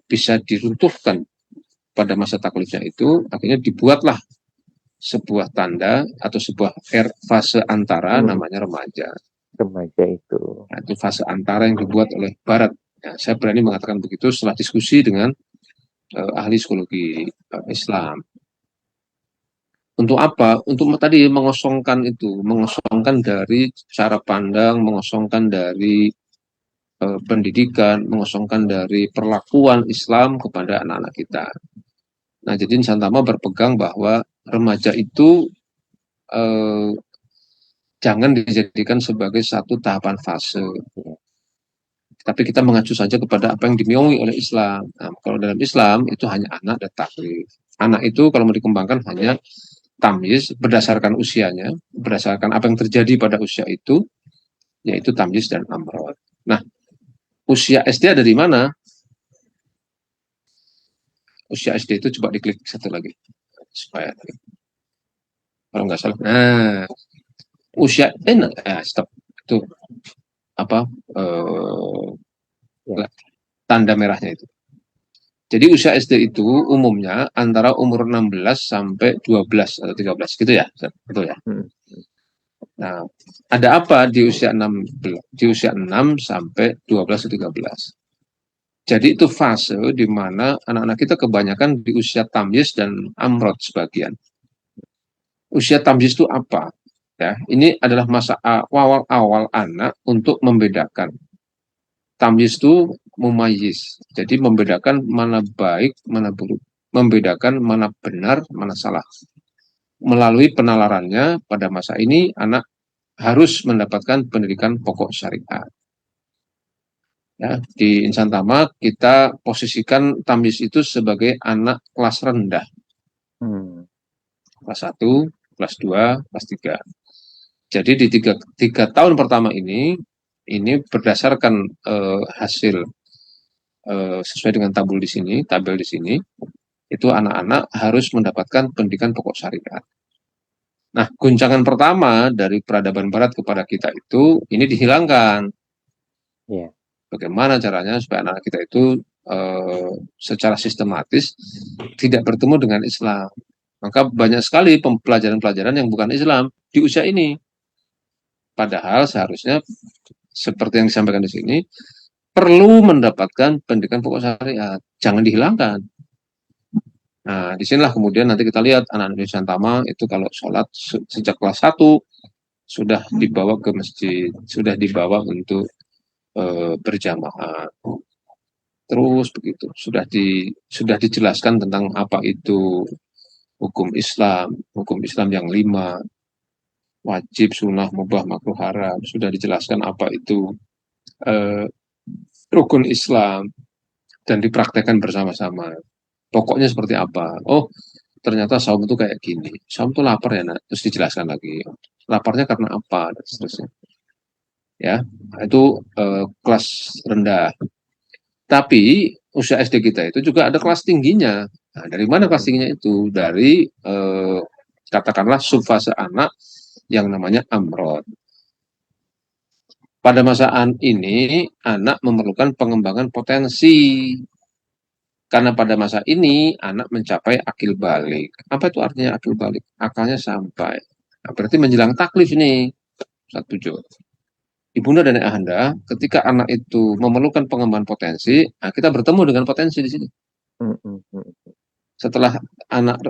bisa diruntuhkan pada masa taklifnya itu, akhirnya dibuatlah sebuah tanda atau sebuah fase antara Hmm. namanya remaja. Remaja itu. Nah, itu fase antara yang dibuat oleh Barat. Ya, saya berani mengatakan begitu setelah diskusi dengan ahli psikologi Islam. Untuk apa? Untuk tadi mengosongkan itu, mengosongkan dari cara pandang, mengosongkan dari pendidikan, mengosongkan dari perlakuan Islam kepada anak-anak kita. Nah, jadi Nusantama berpegang bahwa remaja itu eh, jangan dijadikan sebagai satu tahapan fase, tapi kita mengacu saja kepada apa yang dimauin oleh Islam. Nah, kalau dalam Islam itu hanya anak dan taklif. Anak itu kalau mau dikembangkan hanya tamyiz berdasarkan usianya, berdasarkan apa yang terjadi pada usia itu, yaitu tamyiz dan amrod. Nah, usia SD ada di mana? Usia SD itu coba diklik satu lagi supaya kalau nggak salah. Nah, usia stop itu apa Ya. tanda merahnya itu. Jadi usia SD itu umumnya antara umur 16 sampai 12 atau 13 gitu ya. Betul ya. Hmm. Nah, ada apa di usia 6 di usia 6 sampai 12 atau 13? Jadi itu fase di mana anak-anak kita kebanyakan di usia tamyiz dan amrod sebagian. Usia tamyiz itu apa? Ya, ini adalah masa awal-awal anak untuk membedakan. Tamyiz itu mumayyiz. Jadi membedakan mana baik, mana buruk. Membedakan mana benar, mana salah. Melalui penalarannya pada masa ini anak harus mendapatkan pendidikan pokok syariat. Ya, di Insan Tama kita posisikan tamyiz itu sebagai anak kelas rendah. Hmm. Kelas 1, kelas 2, kelas 3. Jadi di tiga tahun pertama ini berdasarkan hasil sesuai dengan tabel di sini, itu anak-anak harus mendapatkan pendidikan pokok syariat. Nah, guncangan pertama dari peradaban barat kepada kita itu ini dihilangkan. Ya. Bagaimana caranya supaya anak kita itu secara sistematis tidak bertemu dengan Islam. Maka banyak sekali pelajaran-pelajaran yang bukan Islam di usia ini. Padahal seharusnya seperti yang disampaikan di sini perlu mendapatkan pendidikan pokok syariat, jangan dihilangkan. Nah, disinilah kemudian nanti kita lihat anak-anak Nusantama itu kalau sholat sejak kelas 1 sudah dibawa ke masjid, sudah dibawa untuk berjamaah. Terus begitu, sudah dijelaskan tentang apa itu hukum Islam yang 5, wajib, sunnah, mubah, makruh, haram. Sudah dijelaskan apa itu eh, rukun Islam dan dipraktekkan bersama-sama. Pokoknya seperti apa? Oh, ternyata saum itu kayak gini. Saum itu lapar ya, nak. Terus dijelaskan lagi. Laparnya karena apa? Dan seterusnya. Ya, itu kelas rendah. Tapi usia SD kita itu juga ada kelas tingginya. Nah, dari mana kelas Hmm. tingginya itu? Dari katakanlah subfase anak yang namanya amrod. Pada masa ini, anak memerlukan pengembangan potensi. Karena pada masa ini anak mencapai akil balik. Apa itu artinya akil balik? Akalnya sampai. Nah, berarti menjelang taklif nih. Satu jo. Ibunda dan ayahanda, ketika anak itu memerlukan pengembangan potensi, nah kita bertemu dengan potensi di sini. mm, mm, Setelah anak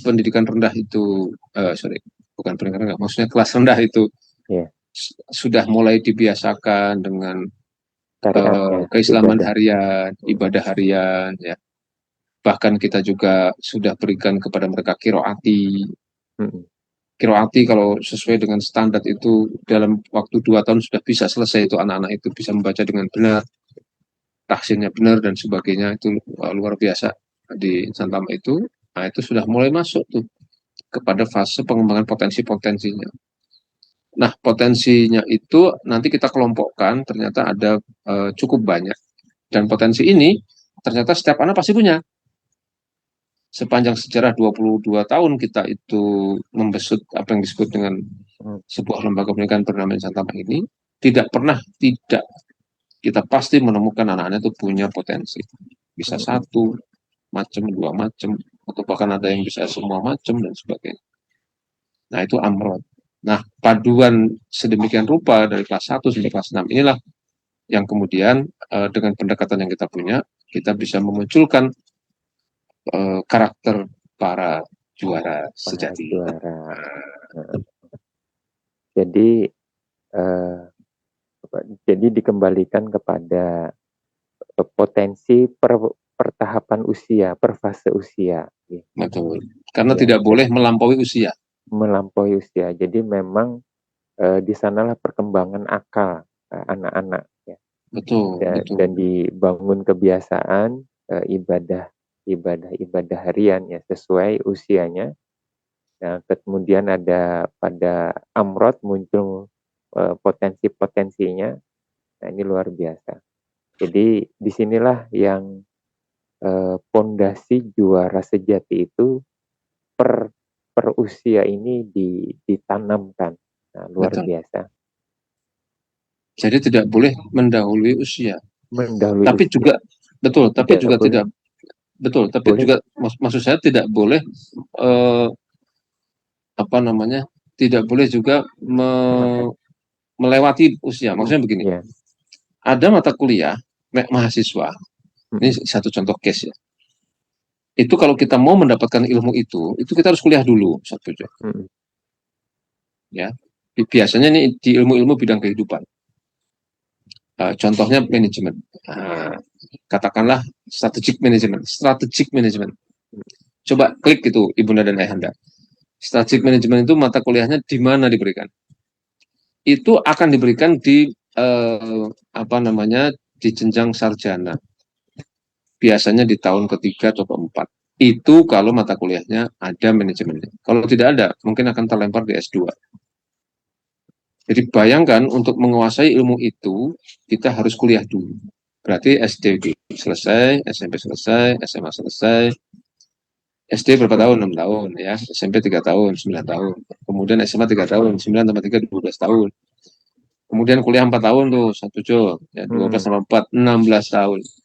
pendidikan rendah itu, sorry, bukan pendidikan rendah, maksudnya kelas rendah itu ya, sudah mulai dibiasakan dengan syariatnya, keislaman ibadah. harian, Mm, ibadah harian, ya. Bahkan kita juga sudah berikan kepada mereka kiroati. mm, Kiroati kalau sesuai dengan standar itu dalam waktu 2 tahun sudah bisa selesai itu anak-anak itu bisa membaca dengan benar, tahsinnya benar dan sebagainya itu luar biasa di Santama itu. Nah itu sudah mulai masuk tuh kepada fase pengembangan potensi-potensinya. Nah potensinya itu nanti kita kelompokkan ternyata ada cukup banyak dan potensi ini ternyata setiap anak pasti punya. Sepanjang sejarah 22 tahun kita itu membesut apa yang disebut dengan mm, sebuah lembaga pendidikan bernama Santama ini, tidak pernah tidak kita pasti menemukan anak-anak itu punya potensi. Bisa mm, mm. satu macam, dua macam, atau bahkan ada yang bisa semua macam dan sebagainya. Nah itu amrod. Nah paduan sedemikian rupa dari kelas 1 sampai kelas 6 inilah yang kemudian dengan pendekatan yang kita punya, kita bisa memunculkan karakter para juara Para sejati. juara. Nah, jadi eh, jadi dikembalikan kepada potensi per tahapan usia, per fase usia, Betul. Karena ya, tidak boleh melampaui usia. melampaui usia. Jadi memang di sanalah perkembangan akal anak-anak, ya. Betul, betul. Dan dibangun kebiasaan ibadah ibadah harian ya sesuai usianya. Nah, kemudian ada pada amrod muncul potensi-potensinya. Nah, ini luar biasa. Jadi disinilah yang pondasi juara sejati itu per per usia ini ditanamkan. Nah, luar Betul. biasa. Jadi tidak boleh mendahului usia. Mendahului Tapi usia. juga betul, tapi Tidak juga boleh, tidak betul, tapi boleh juga maksud saya tidak boleh eh, apa namanya? Tidak boleh juga melewati usia. Maksudnya begini, ya. ada mata kuliah mahasiswa. Ini Mm, satu contoh case ya. Itu kalau kita mau mendapatkan ilmu itu kita harus kuliah dulu satu mm, ya. Biasanya ini di ilmu-ilmu bidang kehidupan. Contohnya manajemen. Katakanlah strategic management. Coba klik itu Ibunda dan Ayahanda. Strategic management itu mata kuliahnya di mana diberikan? Itu akan diberikan di apa namanya di jenjang sarjana. Biasanya di tahun ketiga atau keempat. Itu kalau mata kuliahnya ada manajemennya. Kalau tidak ada, mungkin akan terlempar di S2. Jadi bayangkan untuk menguasai ilmu itu, kita harus kuliah dulu. Berarti SD selesai, SMP selesai, SMA selesai, SD berapa tahun? mm, 6 tahun ya, SMP 3 tahun, 9 tahun. Kemudian SMA 3 tahun, 9 tambah 3, 12 tahun. Kemudian kuliah 4 tahun tuh, satu jo, ya 12 mm, tambah 4, 16 tahun. mm,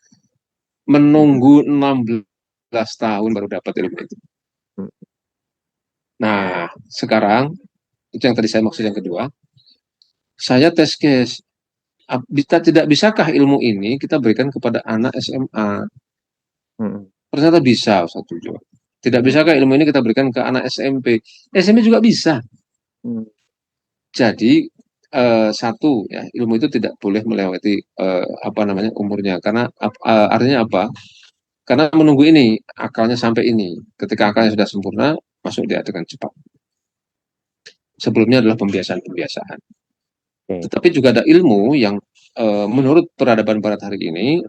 Menunggu 16 tahun baru dapat ilmu itu. mm. Nah, sekarang, itu yang tadi saya maksud yang kedua, saya tes case. Kita tidak bisakah ilmu ini kita berikan kepada anak SMA? Mm, Ternyata bisa, satu jo. Tidak mm, bisakah ilmu ini kita berikan ke anak SMP? SMP juga bisa. mm. Jadi satu ya ilmu itu tidak boleh melewati apa namanya umurnya karena artinya apa? Karena menunggu ini akalnya sampai ini. Ketika akalnya sudah sempurna masuk dia dengan cepat. Sebelumnya adalah pembiasaan-pembiasaan. Oke. Tetapi juga ada ilmu yang menurut peradaban barat hari ini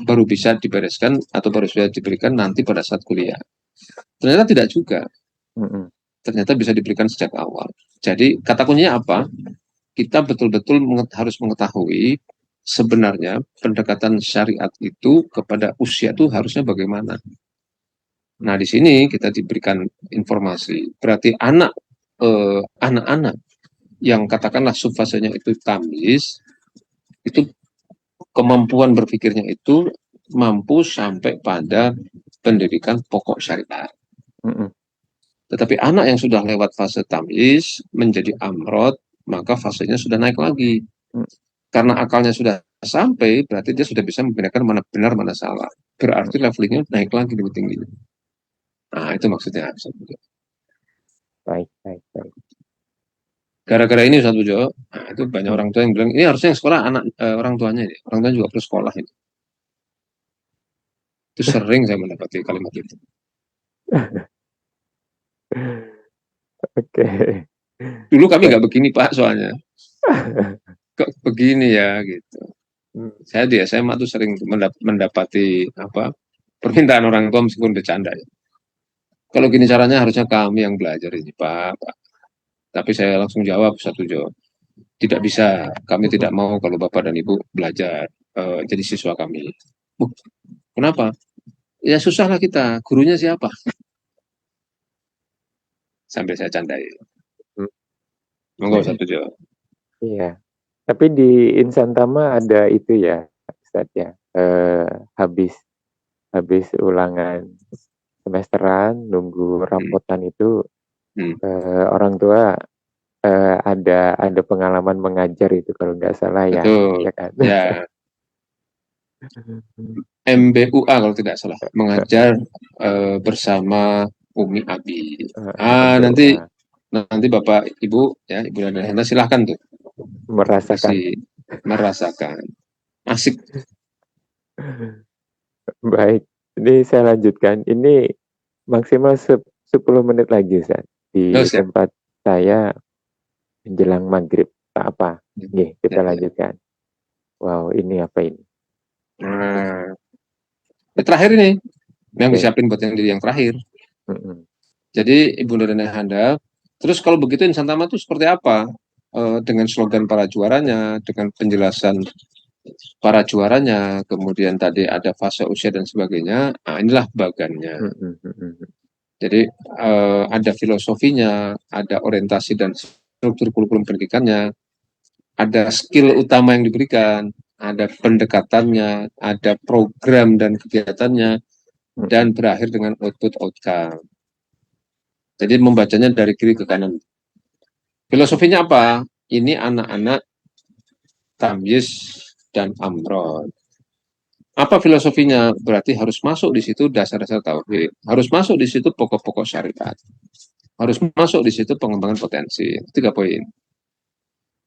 baru bisa dibereskan atau baru bisa diberikan nanti pada saat kuliah. Ternyata tidak juga. Mm, mm. Ternyata bisa diberikan sejak awal. Jadi kata kuncinya apa? Kita betul-betul harus mengetahui sebenarnya pendekatan syariat itu kepada usia itu harusnya bagaimana. Nah, di sini kita diberikan informasi. Berarti anak-anak yang katakanlah subfasenya itu tamyiz, itu kemampuan berpikirnya itu mampu sampai pada pendidikan pokok syariat. Mm-mm. Tetapi anak yang sudah lewat fase tamyiz menjadi amrod, maka fasenya sudah naik lagi. Mm. Karena akalnya sudah sampai, berarti dia sudah bisa membedakan mana benar, mana salah. Mm. Berarti levelingnya naik lagi lebih tinggi. Nah, itu maksudnya. Baik, baik, baik. Gara-gara ini Ustaz Pujo, nah, itu banyak Mm. orang tua yang bilang, ini harusnya yang sekolah anak orang tuanya ini. Orang tuanya juga perlu sekolah ini. Itu sering saya mendapati kalimat itu. Oke. Dulu kami Baik. nggak begini Pak, soalnya. Kok begini ya, gitu. Mm. Saya di SMA tuh sering mendapati apa permintaan orang tua meskipun bercanda ya. Kalau gini caranya harusnya kami yang belajar ini Pak. Pak. Tapi saya langsung jawab satu jawab. Tidak bisa, kami tidak mau kalau Bapak dan Ibu belajar jadi siswa kami. Kenapa? Ya susah lah kita, gurunya siapa? Sambil saya candai. Mm. Monggo satu jawab. Iya. Tapi di Insan Tama ada itu ya, Ustaz ya. Habis habis ulangan semesteran, nunggu Hmm, rapotan itu hmm. orang tua ada pengalaman mengajar itu kalau nggak salah ya, Betul. ya kan? Ya, MBUA kalau tidak salah, mengajar bersama Umi Abi. Nanti MBUA nanti Bapak Ibu ya, Ibu dan Anda silahkan tuh merasakan. kasih merasakan. Asik. Baik, ini saya lanjutkan. Ini maksimal 10 menit lagi, Ustaz. Oh, Di siap. tempat saya menjelang maghrib. Tak apa. Nih, Ya, kita ya. lanjutkan. Wow, ini apa ini? Nah, terakhir ini yang Oke. disiapin buat yang terakhir. Mm-mm. Jadi Ibu dan Anda, terus kalau begitu Insan Tama itu seperti apa? Dengan slogan para juaranya, dengan penjelasan para juaranya, kemudian tadi ada fase usia dan sebagainya. Nah, inilah bagannya. Mm-mm, mm-mm, Jadi ada filosofinya, ada orientasi dan struktur kurikulum pendidikannya, ada skill utama yang diberikan, ada pendekatannya, ada program dan kegiatannya, dan mm-mm. berakhir dengan output outcome. Jadi membacanya dari kiri ke kanan. Filosofinya apa? Ini anak-anak tamyiz dan amron. Apa filosofinya? Berarti harus masuk di situ dasar-dasar tauhid, harus masuk di situ pokok-pokok syariat, harus masuk di situ pengembangan potensi. 3 poin.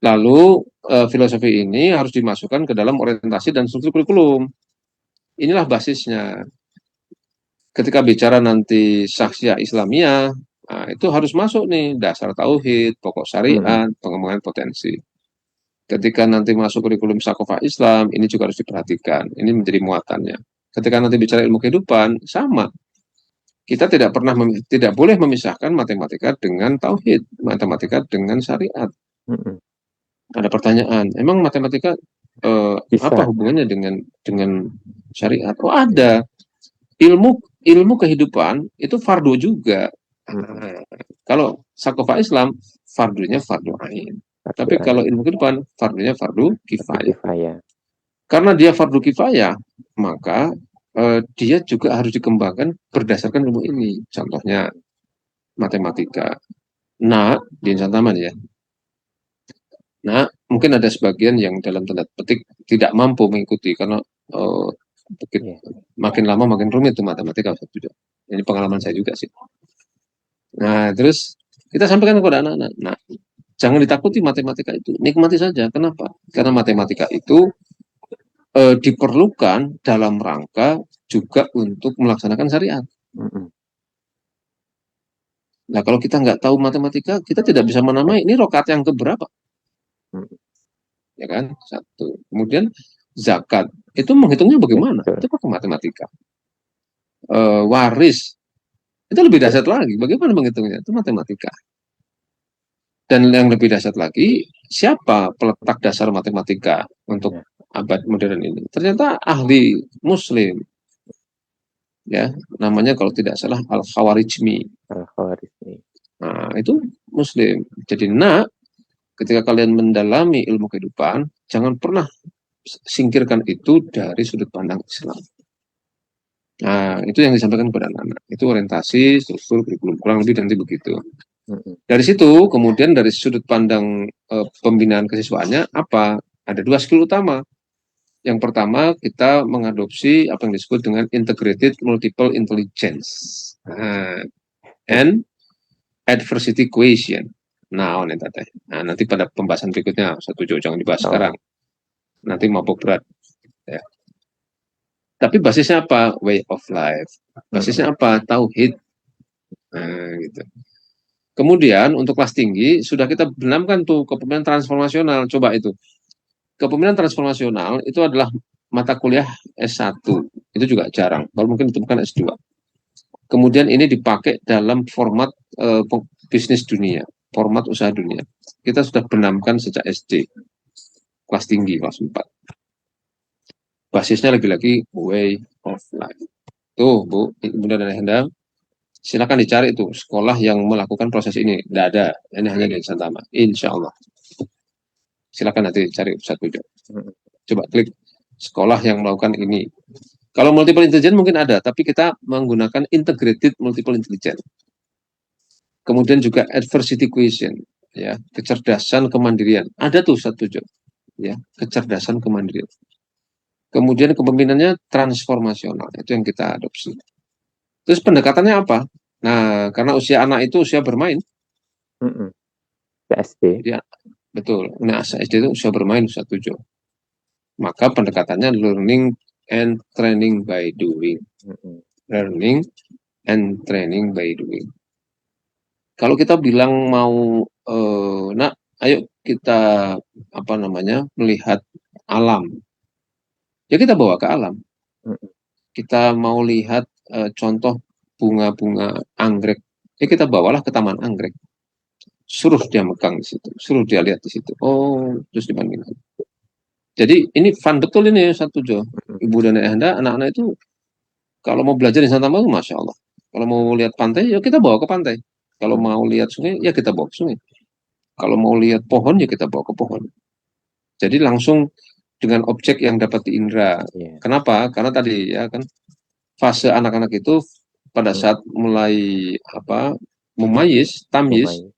Lalu filosofi ini harus dimasukkan ke dalam orientasi dan struktur kurikulum. Inilah basisnya. Ketika bicara nanti saksiyah Islamiyah, nah, itu harus masuk nih dasar tauhid, pokok Mm-mm. syariat, pengembangan potensi. Ketika nanti masuk kurikulum sakofah Islam, ini juga harus diperhatikan. Ini menjadi muatannya. Ketika nanti bicara ilmu kehidupan, sama. Kita tidak boleh memisahkan matematika dengan tauhid, matematika dengan syariat. Mm-mm. Ada pertanyaan, emang matematika apa Bisa. hubungannya dengan syariat? Oh ada, ilmu ilmu kehidupan itu fardu juga. Mm-mm. Kalau sakofa Islam, fardunya fardu ain. Fardu Tapi kalau ain, ilmu kehidupan, fardunya fardu fardu kifayah. kifayah. Karena dia fardu kifayah, maka dia juga harus dikembangkan berdasarkan ilmu ini. Contohnya matematika. Nah, di insan taman ya. Nah, mungkin ada sebagian yang dalam tanda petik tidak mampu mengikuti karena eh, Iya. makin lama makin rumit tuh matematika. Ini pengalaman saya juga sih. Nah, terus kita sampaikan kepada anak-anak. Nah, jangan ditakuti matematika itu, nikmati saja. Kenapa? Karena matematika itu diperlukan dalam rangka juga untuk melaksanakan syariat. Mm-mm. Nah, kalau kita nggak tahu matematika, kita tidak bisa menamai ini rokat yang keberapa, Mm-mm. ya kan? Satu. Kemudian zakat itu menghitungnya bagaimana? Betul. Itu pakai matematika. Waris itu lebih dahsyat lagi. Bagaimana menghitungnya? Itu matematika. Dan yang lebih dahsyat lagi, siapa peletak dasar matematika untuk Nah, abad modern ini? Ternyata ahli Muslim, ya, namanya kalau tidak salah Al-Khawarizmi. Al-Khawarizmi. Nah, itu Muslim. Jadi, ketika kalian mendalami ilmu kehidupan, jangan pernah singkirkan itu dari sudut pandang Islam. Nah, itu yang disampaikan kepada anak-anak. Itu orientasi, struktur, kurikulum, kurang lebih nanti begitu. Mm-mm. Dari situ, kemudian dari sudut pandang pembinaan kesiswaannya, apa? Ada dua skill utama. Yang pertama, kita mengadopsi apa yang disebut dengan integrated multiple intelligence. Nah, and adversity question. Nah, nanti pada pembahasan berikutnya, satu jauh jangan dibahas Oh, sekarang. Nanti mabuk berat. Ya. Tapi basisnya apa? Way of life. mm-mm. Basisnya apa? Tauhid. Nah, gitu. Kemudian untuk kelas tinggi sudah kita benamkan tuh kepemimpinan transformasional. Coba itu. Kepemimpinan transformasional itu adalah mata kuliah S1. Itu juga jarang. Kalau mungkin ditemukan S2. Kemudian ini dipakai dalam format bisnis dunia, format usaha dunia. Kita sudah benamkan sejak SD, kelas tinggi, kelas 4. Basisnya lagi-lagi way of life. Tuh, Bu, Bunda dan Ayahanda, silakan dicari tuh sekolah yang melakukan proses ini. Tidak ada, ini hanya di Santama. Insya Allah. Silakan nanti cari satu job. Mm-mm. Coba klik sekolah yang melakukan ini. Kalau multiple intelligence mungkin ada, tapi kita menggunakan integrated multiple intelligence. Kemudian juga adversity question, ya, kecerdasan kemandirian. Ada tuh satu job, ya, kecerdasan kemandirian. Kemudian kepemimpinannya transformasional, itu yang kita adopsi. Terus pendekatannya apa? Nah, karena usia anak itu usia bermain, Mm-mm. PSD. jadi betul. Nah, SD itu usia bermain usia 7. Maka pendekatannya learning and training by doing. Mm-mm. Learning and training by doing. Kalau kita bilang mau, nak, ayo kita apa namanya melihat alam, ya kita bawa ke alam. Mm-mm. Kita mau lihat contoh bunga-bunga anggrek, ya kita bawalah ke taman anggrek. Suruh dia megang di situ, suruh dia lihat di situ. Oh, terus dibandingkan. Jadi ini fun betul ini satu Jo. Mm-mm. Ibu dan ayahanda, anak-anak itu kalau mau belajar di Santa Maria, masya Allah. Kalau mau lihat pantai, ya kita bawa ke pantai. Kalau Mm. mau lihat sungai, ya kita bawa ke sungai. Kalau mau lihat pohon, ya kita bawa ke pohon. Jadi langsung dengan objek yang dapat diindra. Iya. Kenapa? Karena tadi ya kan fase anak-anak itu pada Mm. saat mulai apa memayis, tamyiz, Lumayan.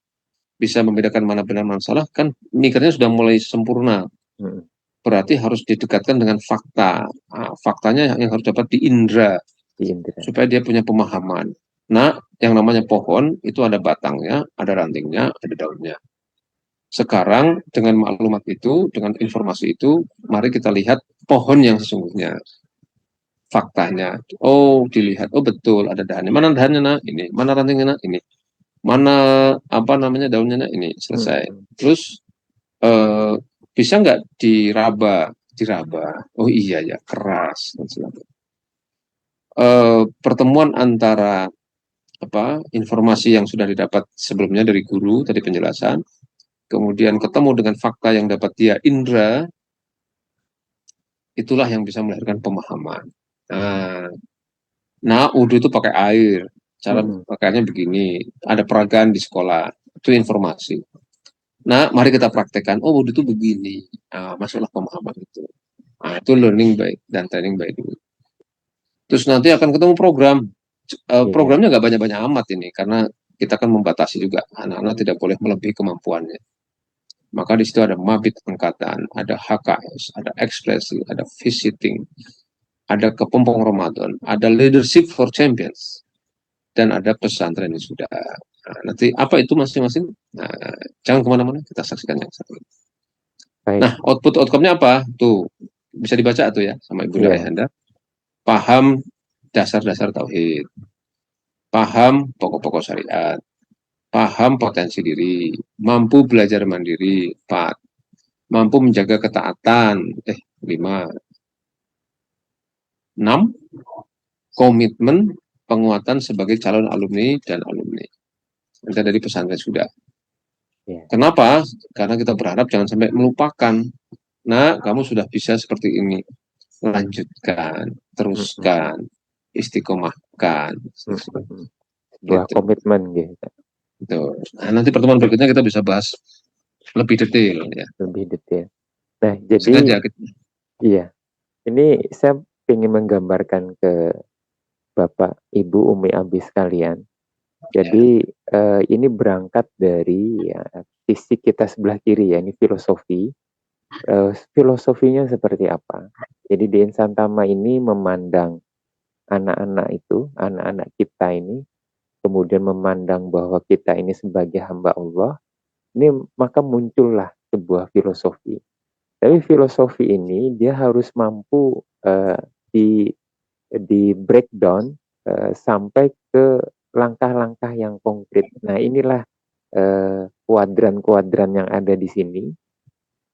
bisa membedakan mana benar mana salah, kan mikirnya sudah mulai sempurna. Mm-mm. Berarti harus didekatkan dengan fakta. Nah, faktanya yang harus dapat diindra Di Indra. supaya dia punya pemahaman. Nah, yang namanya pohon itu ada batangnya, ada rantingnya, ada daunnya. Sekarang dengan maklumat itu, dengan informasi itu, mari kita lihat pohon yang sesungguhnya. Faktanya. Oh, dilihat. Oh, betul ada dahannya. Mana dahannya, nak? Ini. Mana rantingnya, nak? Ini. Mana apa namanya daunnya, nak? Ini. Selesai. Mm-mm. Terus eh, bisa nggak diraba? Diraba. Oh iya ya, keras dan sebagainya. Pertemuan antara apa informasi yang sudah didapat sebelumnya dari guru tadi penjelasan, kemudian ketemu dengan fakta yang dapat dia indra, itulah yang bisa melahirkan pemahaman. Nah, wudhu itu pakai air. Cara Mm-mm. pakainya begini. Ada peragaan di sekolah. Itu informasi. Nah, mari kita praktekkan. Oh, wudhu itu begini. Nah, masuklah pemahaman itu. Nah, itu learning by dan training by doing. Terus nanti akan ketemu program. Iya. Programnya nggak banyak-banyak amat ini. Karena kita kan membatasi juga. Anak-anak tidak boleh melebihi kemampuannya. Maka di situ ada mabit angkatan, ada HKS, ada ekspresi, ada visiting, ada kepompong Ramadan, ada leadership for champions, dan ada pesantren yang sudah. Nah, nanti apa itu masing-masing? Nah, jangan kemana-mana, kita saksikan yang satu. Baik. Nah, output outcome-nya apa? Tuh, bisa dibaca tuh ya sama Ibu dan Iya. Ayahanda. Paham dasar-dasar tauhid, paham pokok-pokok syariat, paham potensi diri, mampu belajar mandiri, 4, mampu menjaga ketaatan, 5, 6, komitmen penguatan sebagai calon alumni dan alumni. Nanti dari pesantren sudah. Iya. Kenapa? Karena kita berharap jangan sampai melupakan. Nah, kamu sudah bisa seperti ini. Lanjutkan, Mm-mm. teruskan, istiqomahkan. Mm-mm. Sebuah Gitu. komitmen gitu. Gitu. Nah, nanti pertemuan berikutnya kita bisa bahas lebih detail ya. Lebih detail. Nah, jadi Sengaja iya. Ini saya ingin menggambarkan ke Bapak, Ibu, Umi, Abi sekalian. Jadi ini berangkat dari ya, fisik kita sebelah kiri ya, ini filosofi. Filosofinya seperti apa? Jadi di Insan Tama ini memandang anak-anak kita ini, kemudian memandang bahwa kita ini sebagai hamba Allah, ini maka muncullah sebuah filosofi. Tapi filosofi ini dia harus mampu di breakdown sampai ke langkah-langkah yang konkret. Nah, inilah kuadran-kuadran yang ada di sini.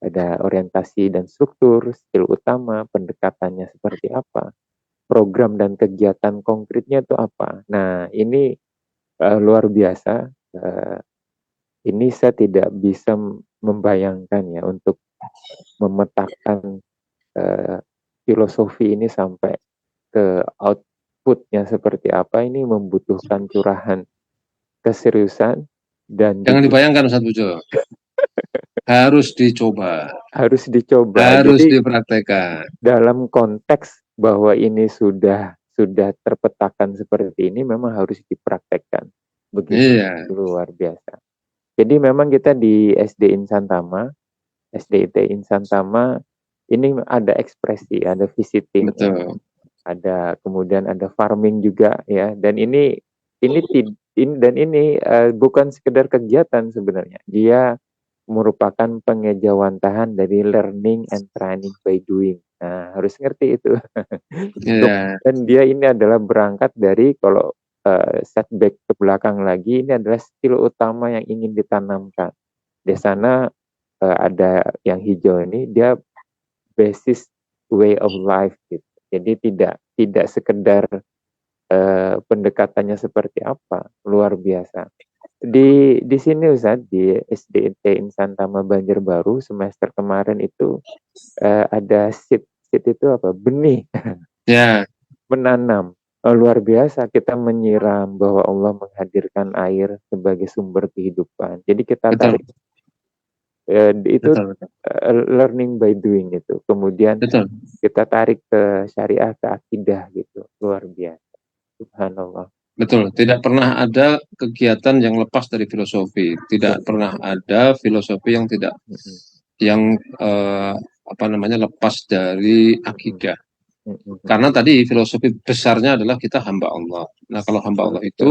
Ada orientasi dan struktur, skill utama, pendekatannya seperti apa, program dan kegiatan konkretnya itu apa. Nah, ini luar biasa. Ini saya tidak bisa membayangkan ya untuk memetakan filosofi ini sampai ke outputnya seperti apa. Ini membutuhkan curahan keseriusan dan Jangan juga dibayangkan Ustaz Pujo. Harus dicoba, harus dicoba. harus Jadi dipraktekkan. dalam konteks bahwa ini sudah terpetakan seperti ini, memang harus dipraktekkan. Begitu Iya, luar biasa. Jadi memang kita di SD Insan Tama, SDIT Insan Tama, ini ada ekspresi, ada visiting ya, betul. ada kemudian ada farming juga ya, dan ini bukan sekedar kegiatan sebenarnya, dia merupakan pengejawantahan dari learning and training by doing. Nah, harus ngerti itu. Iya, Dan dia ini adalah berangkat dari, kalau setback ke belakang lagi, ini adalah skill utama yang ingin ditanamkan. Di sana ada yang hijau ini, dia basis way of life gitu. Jadi tidak sekedar pendekatannya seperti apa, luar biasa. Di sini Ustaz, di SDIT Insan Tama Banjarbaru semester kemarin itu ada seed itu apa? Benih ya, menanam. Luar biasa kita menyiram bahwa Allah menghadirkan air sebagai sumber kehidupan. Jadi kita betul, tarik itu betul, betul, learning by doing itu. Kemudian betul, kita tarik ke syariah, ke akidah gitu. Luar biasa. Subhanallah. betul. Tidak pernah ada kegiatan yang lepas dari filosofi. Tidak Betul. pernah ada filosofi yang tidak Mm-mm. yang apa namanya lepas dari Mm-mm. akidah. Mm-mm. Karena tadi filosofi besarnya adalah kita hamba Allah. Nah, kalau hamba Betul, Allah betul. itu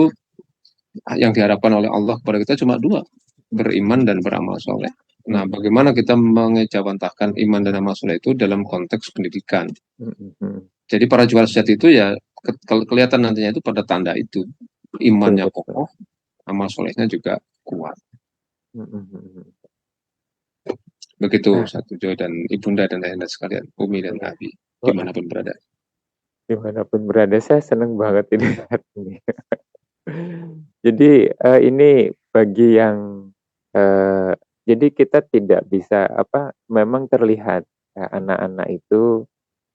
yang diharapkan oleh Allah kepada kita cuma dua, beriman dan beramal soleh. Nah, Mm-mm. bagaimana kita mengejawantahkan iman dan amal soleh itu dalam konteks pendidikan? Mm-mm. Jadi para juara sejati itu ya kelihatan nantinya itu pada tanda itu, Betul, imannya betul. kokoh, amal solehnya juga kuat. Mm-mm. Begitu Nah, satu Joy dan ibunda dan ayah sekalian, Umi dan iya. Abi, Wah, dimanapun berada. dimanapun berada, saya senang banget ini lihat ini. Jadi ini bagi yang eh, jadi kita tidak bisa apa, memang terlihat anak-anak itu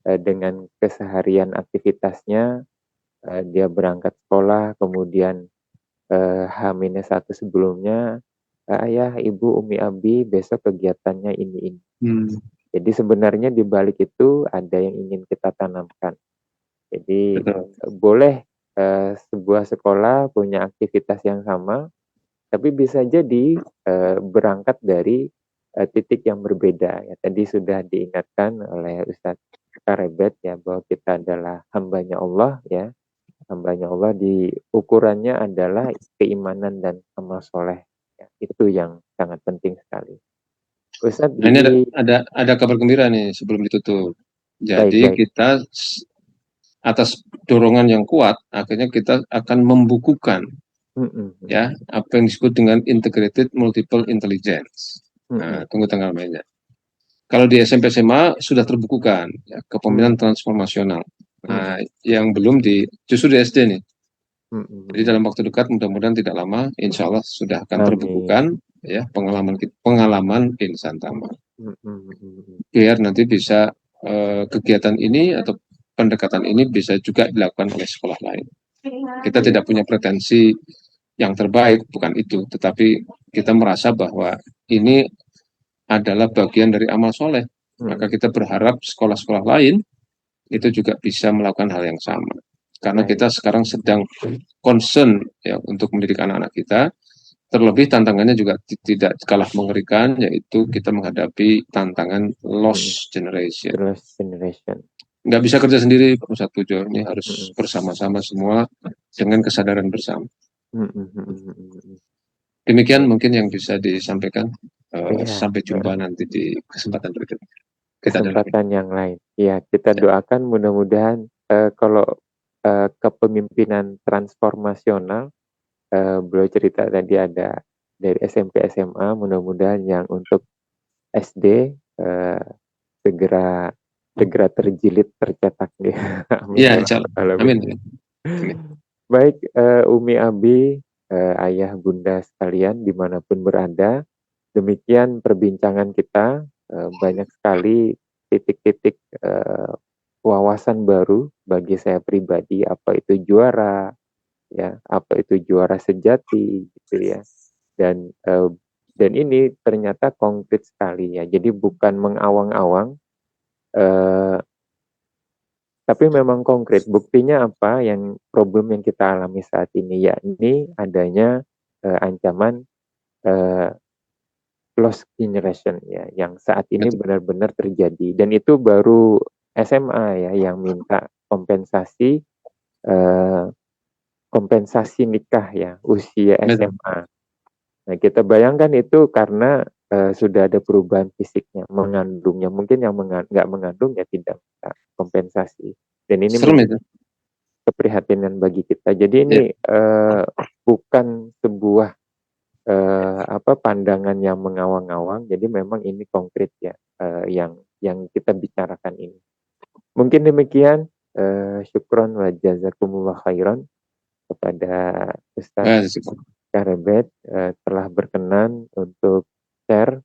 dengan keseharian aktivitasnya, dia berangkat sekolah, kemudian H-1 sebelumnya, ayah, ibu, umi, abi, besok kegiatannya ini. Hmm, Jadi sebenarnya di balik itu ada yang ingin kita tanamkan. Jadi betul, boleh sebuah sekolah punya aktivitas yang sama, tapi bisa jadi berangkat dari titik yang berbeda. Ya, tadi sudah diingatkan oleh Ustadz Karebet ya, bahwa kita adalah hambanya Allah ya. Hambanya Allah di ukurannya adalah keimanan dan amal soleh. Ya, itu yang sangat penting sekali. Ustadz nah, ini ini ada kabar gembira nih sebelum ditutup. Jadi baik-baik. kita atas dorongan yang kuat, akhirnya kita akan membukukan ya apa yang disebut dengan integrated multiple intelligence. Nah, tunggu tanggal mainnya. Kalau di SMP SMA sudah terbukukan ya, kepemimpinan transformasional. Nah, yang belum justru di SD nih. Jadi dalam waktu dekat mudah-mudahan tidak lama, insya Allah sudah akan terbukukan Amin. ya pengalaman Insan Tama. Mm, mm, mm, mm. Biar nanti bisa kegiatan ini atau pendekatan ini bisa juga dilakukan oleh sekolah lain. Kita Iya. tidak punya pretensi yang terbaik, bukan itu, tetapi kita merasa bahwa ini adalah bagian dari amal soleh. Mm, Maka mm. kita berharap sekolah-sekolah lain itu juga bisa melakukan hal yang sama. karena Baik. kita sekarang sedang concern ya untuk mendidik anak-anak kita. Terlebih tantangannya juga tidak kalah mengerikan, yaitu kita menghadapi tantangan Mm-mm. lost generation. The Lost Generation. Nggak bisa kerja sendiri, Pak Ustadz Pujo. Ini harus Mm-mm. bersama-sama semua dengan kesadaran bersama. Mm-mm. Mm-mm. Demikian Baik. mungkin yang bisa disampaikan. Iya, Sampai jumpa nanti di kesempatan berikutnya. Kita dalami. kesempatan yang lain. Ya, kita Ya. doakan mudah-mudahan kalau kepemimpinan transformasional, beliau cerita tadi ada dari SMP SMA, mudah-mudahan yang untuk SD segera segera terjilid tercetak dia. Amin Ya, ya insya rabbal Allah. alamin. Amin. Amin. Baik, Umi Abi, ayah bunda sekalian dimanapun berada, demikian perbincangan kita. Banyak sekali titik-titik wawasan baru bagi saya pribadi, apa itu juara, ya, apa itu juara sejati, gitu ya. Dan dan ini ternyata konkret sekali ya. Jadi bukan mengawang-awang, eh, tapi memang konkret. Buktinya apa? Yang problem yang kita alami saat ini, yakni adanya ancaman eh, lost generation ya, yang saat ini Betul. benar-benar terjadi. Dan itu baru SMA ya yang minta kompensasi eh, kompensasi nikah ya usia Betul. SMA. Nah, kita bayangkan itu karena sudah ada perubahan fisiknya, mengandungnya. Mungkin yang nggak mengandung ya tidak minta kompensasi. Dan ini Serem menjadi itu. keprihatinan bagi kita. Jadi Ya. ini bukan sebuah apa pandangan yang mengawang-awang. Jadi memang ini konkret ya yang kita bicarakan ini. Mungkin demikian. Syukron wa jazakumullah khairan kepada Ustadz Karebet telah berkenan untuk share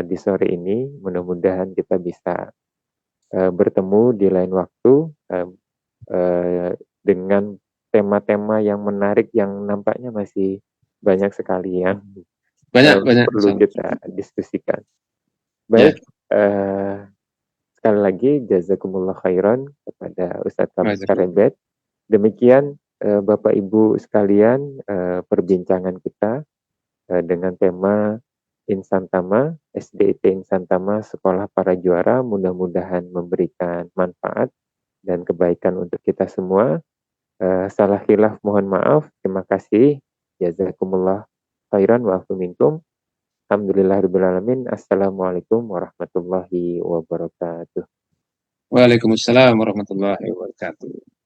di sore ini. Mudah-mudahan kita bisa bertemu di lain waktu dengan tema-tema yang menarik yang nampaknya masih banyak sekali yang Banyak, perlu insya Allah. kita diskusikan. Ya. Baik, sekali lagi jazakumullah khairan kepada Ustadz Waalaikumsalam. Karebet. Demikian Bapak Ibu sekalian perbincangan kita dengan tema Insan Tama, SDIT Insan Tama Sekolah Para Juara, mudah-mudahan memberikan manfaat dan kebaikan untuk kita semua. Salah khilaf mohon maaf. Terima kasih. Jazakumullah khairan wa afu minkum. Alhamdulillahirrahmanirrahim. Assalamualaikum warahmatullahi wabarakatuh. Waalaikumsalam warahmatullahi wabarakatuh.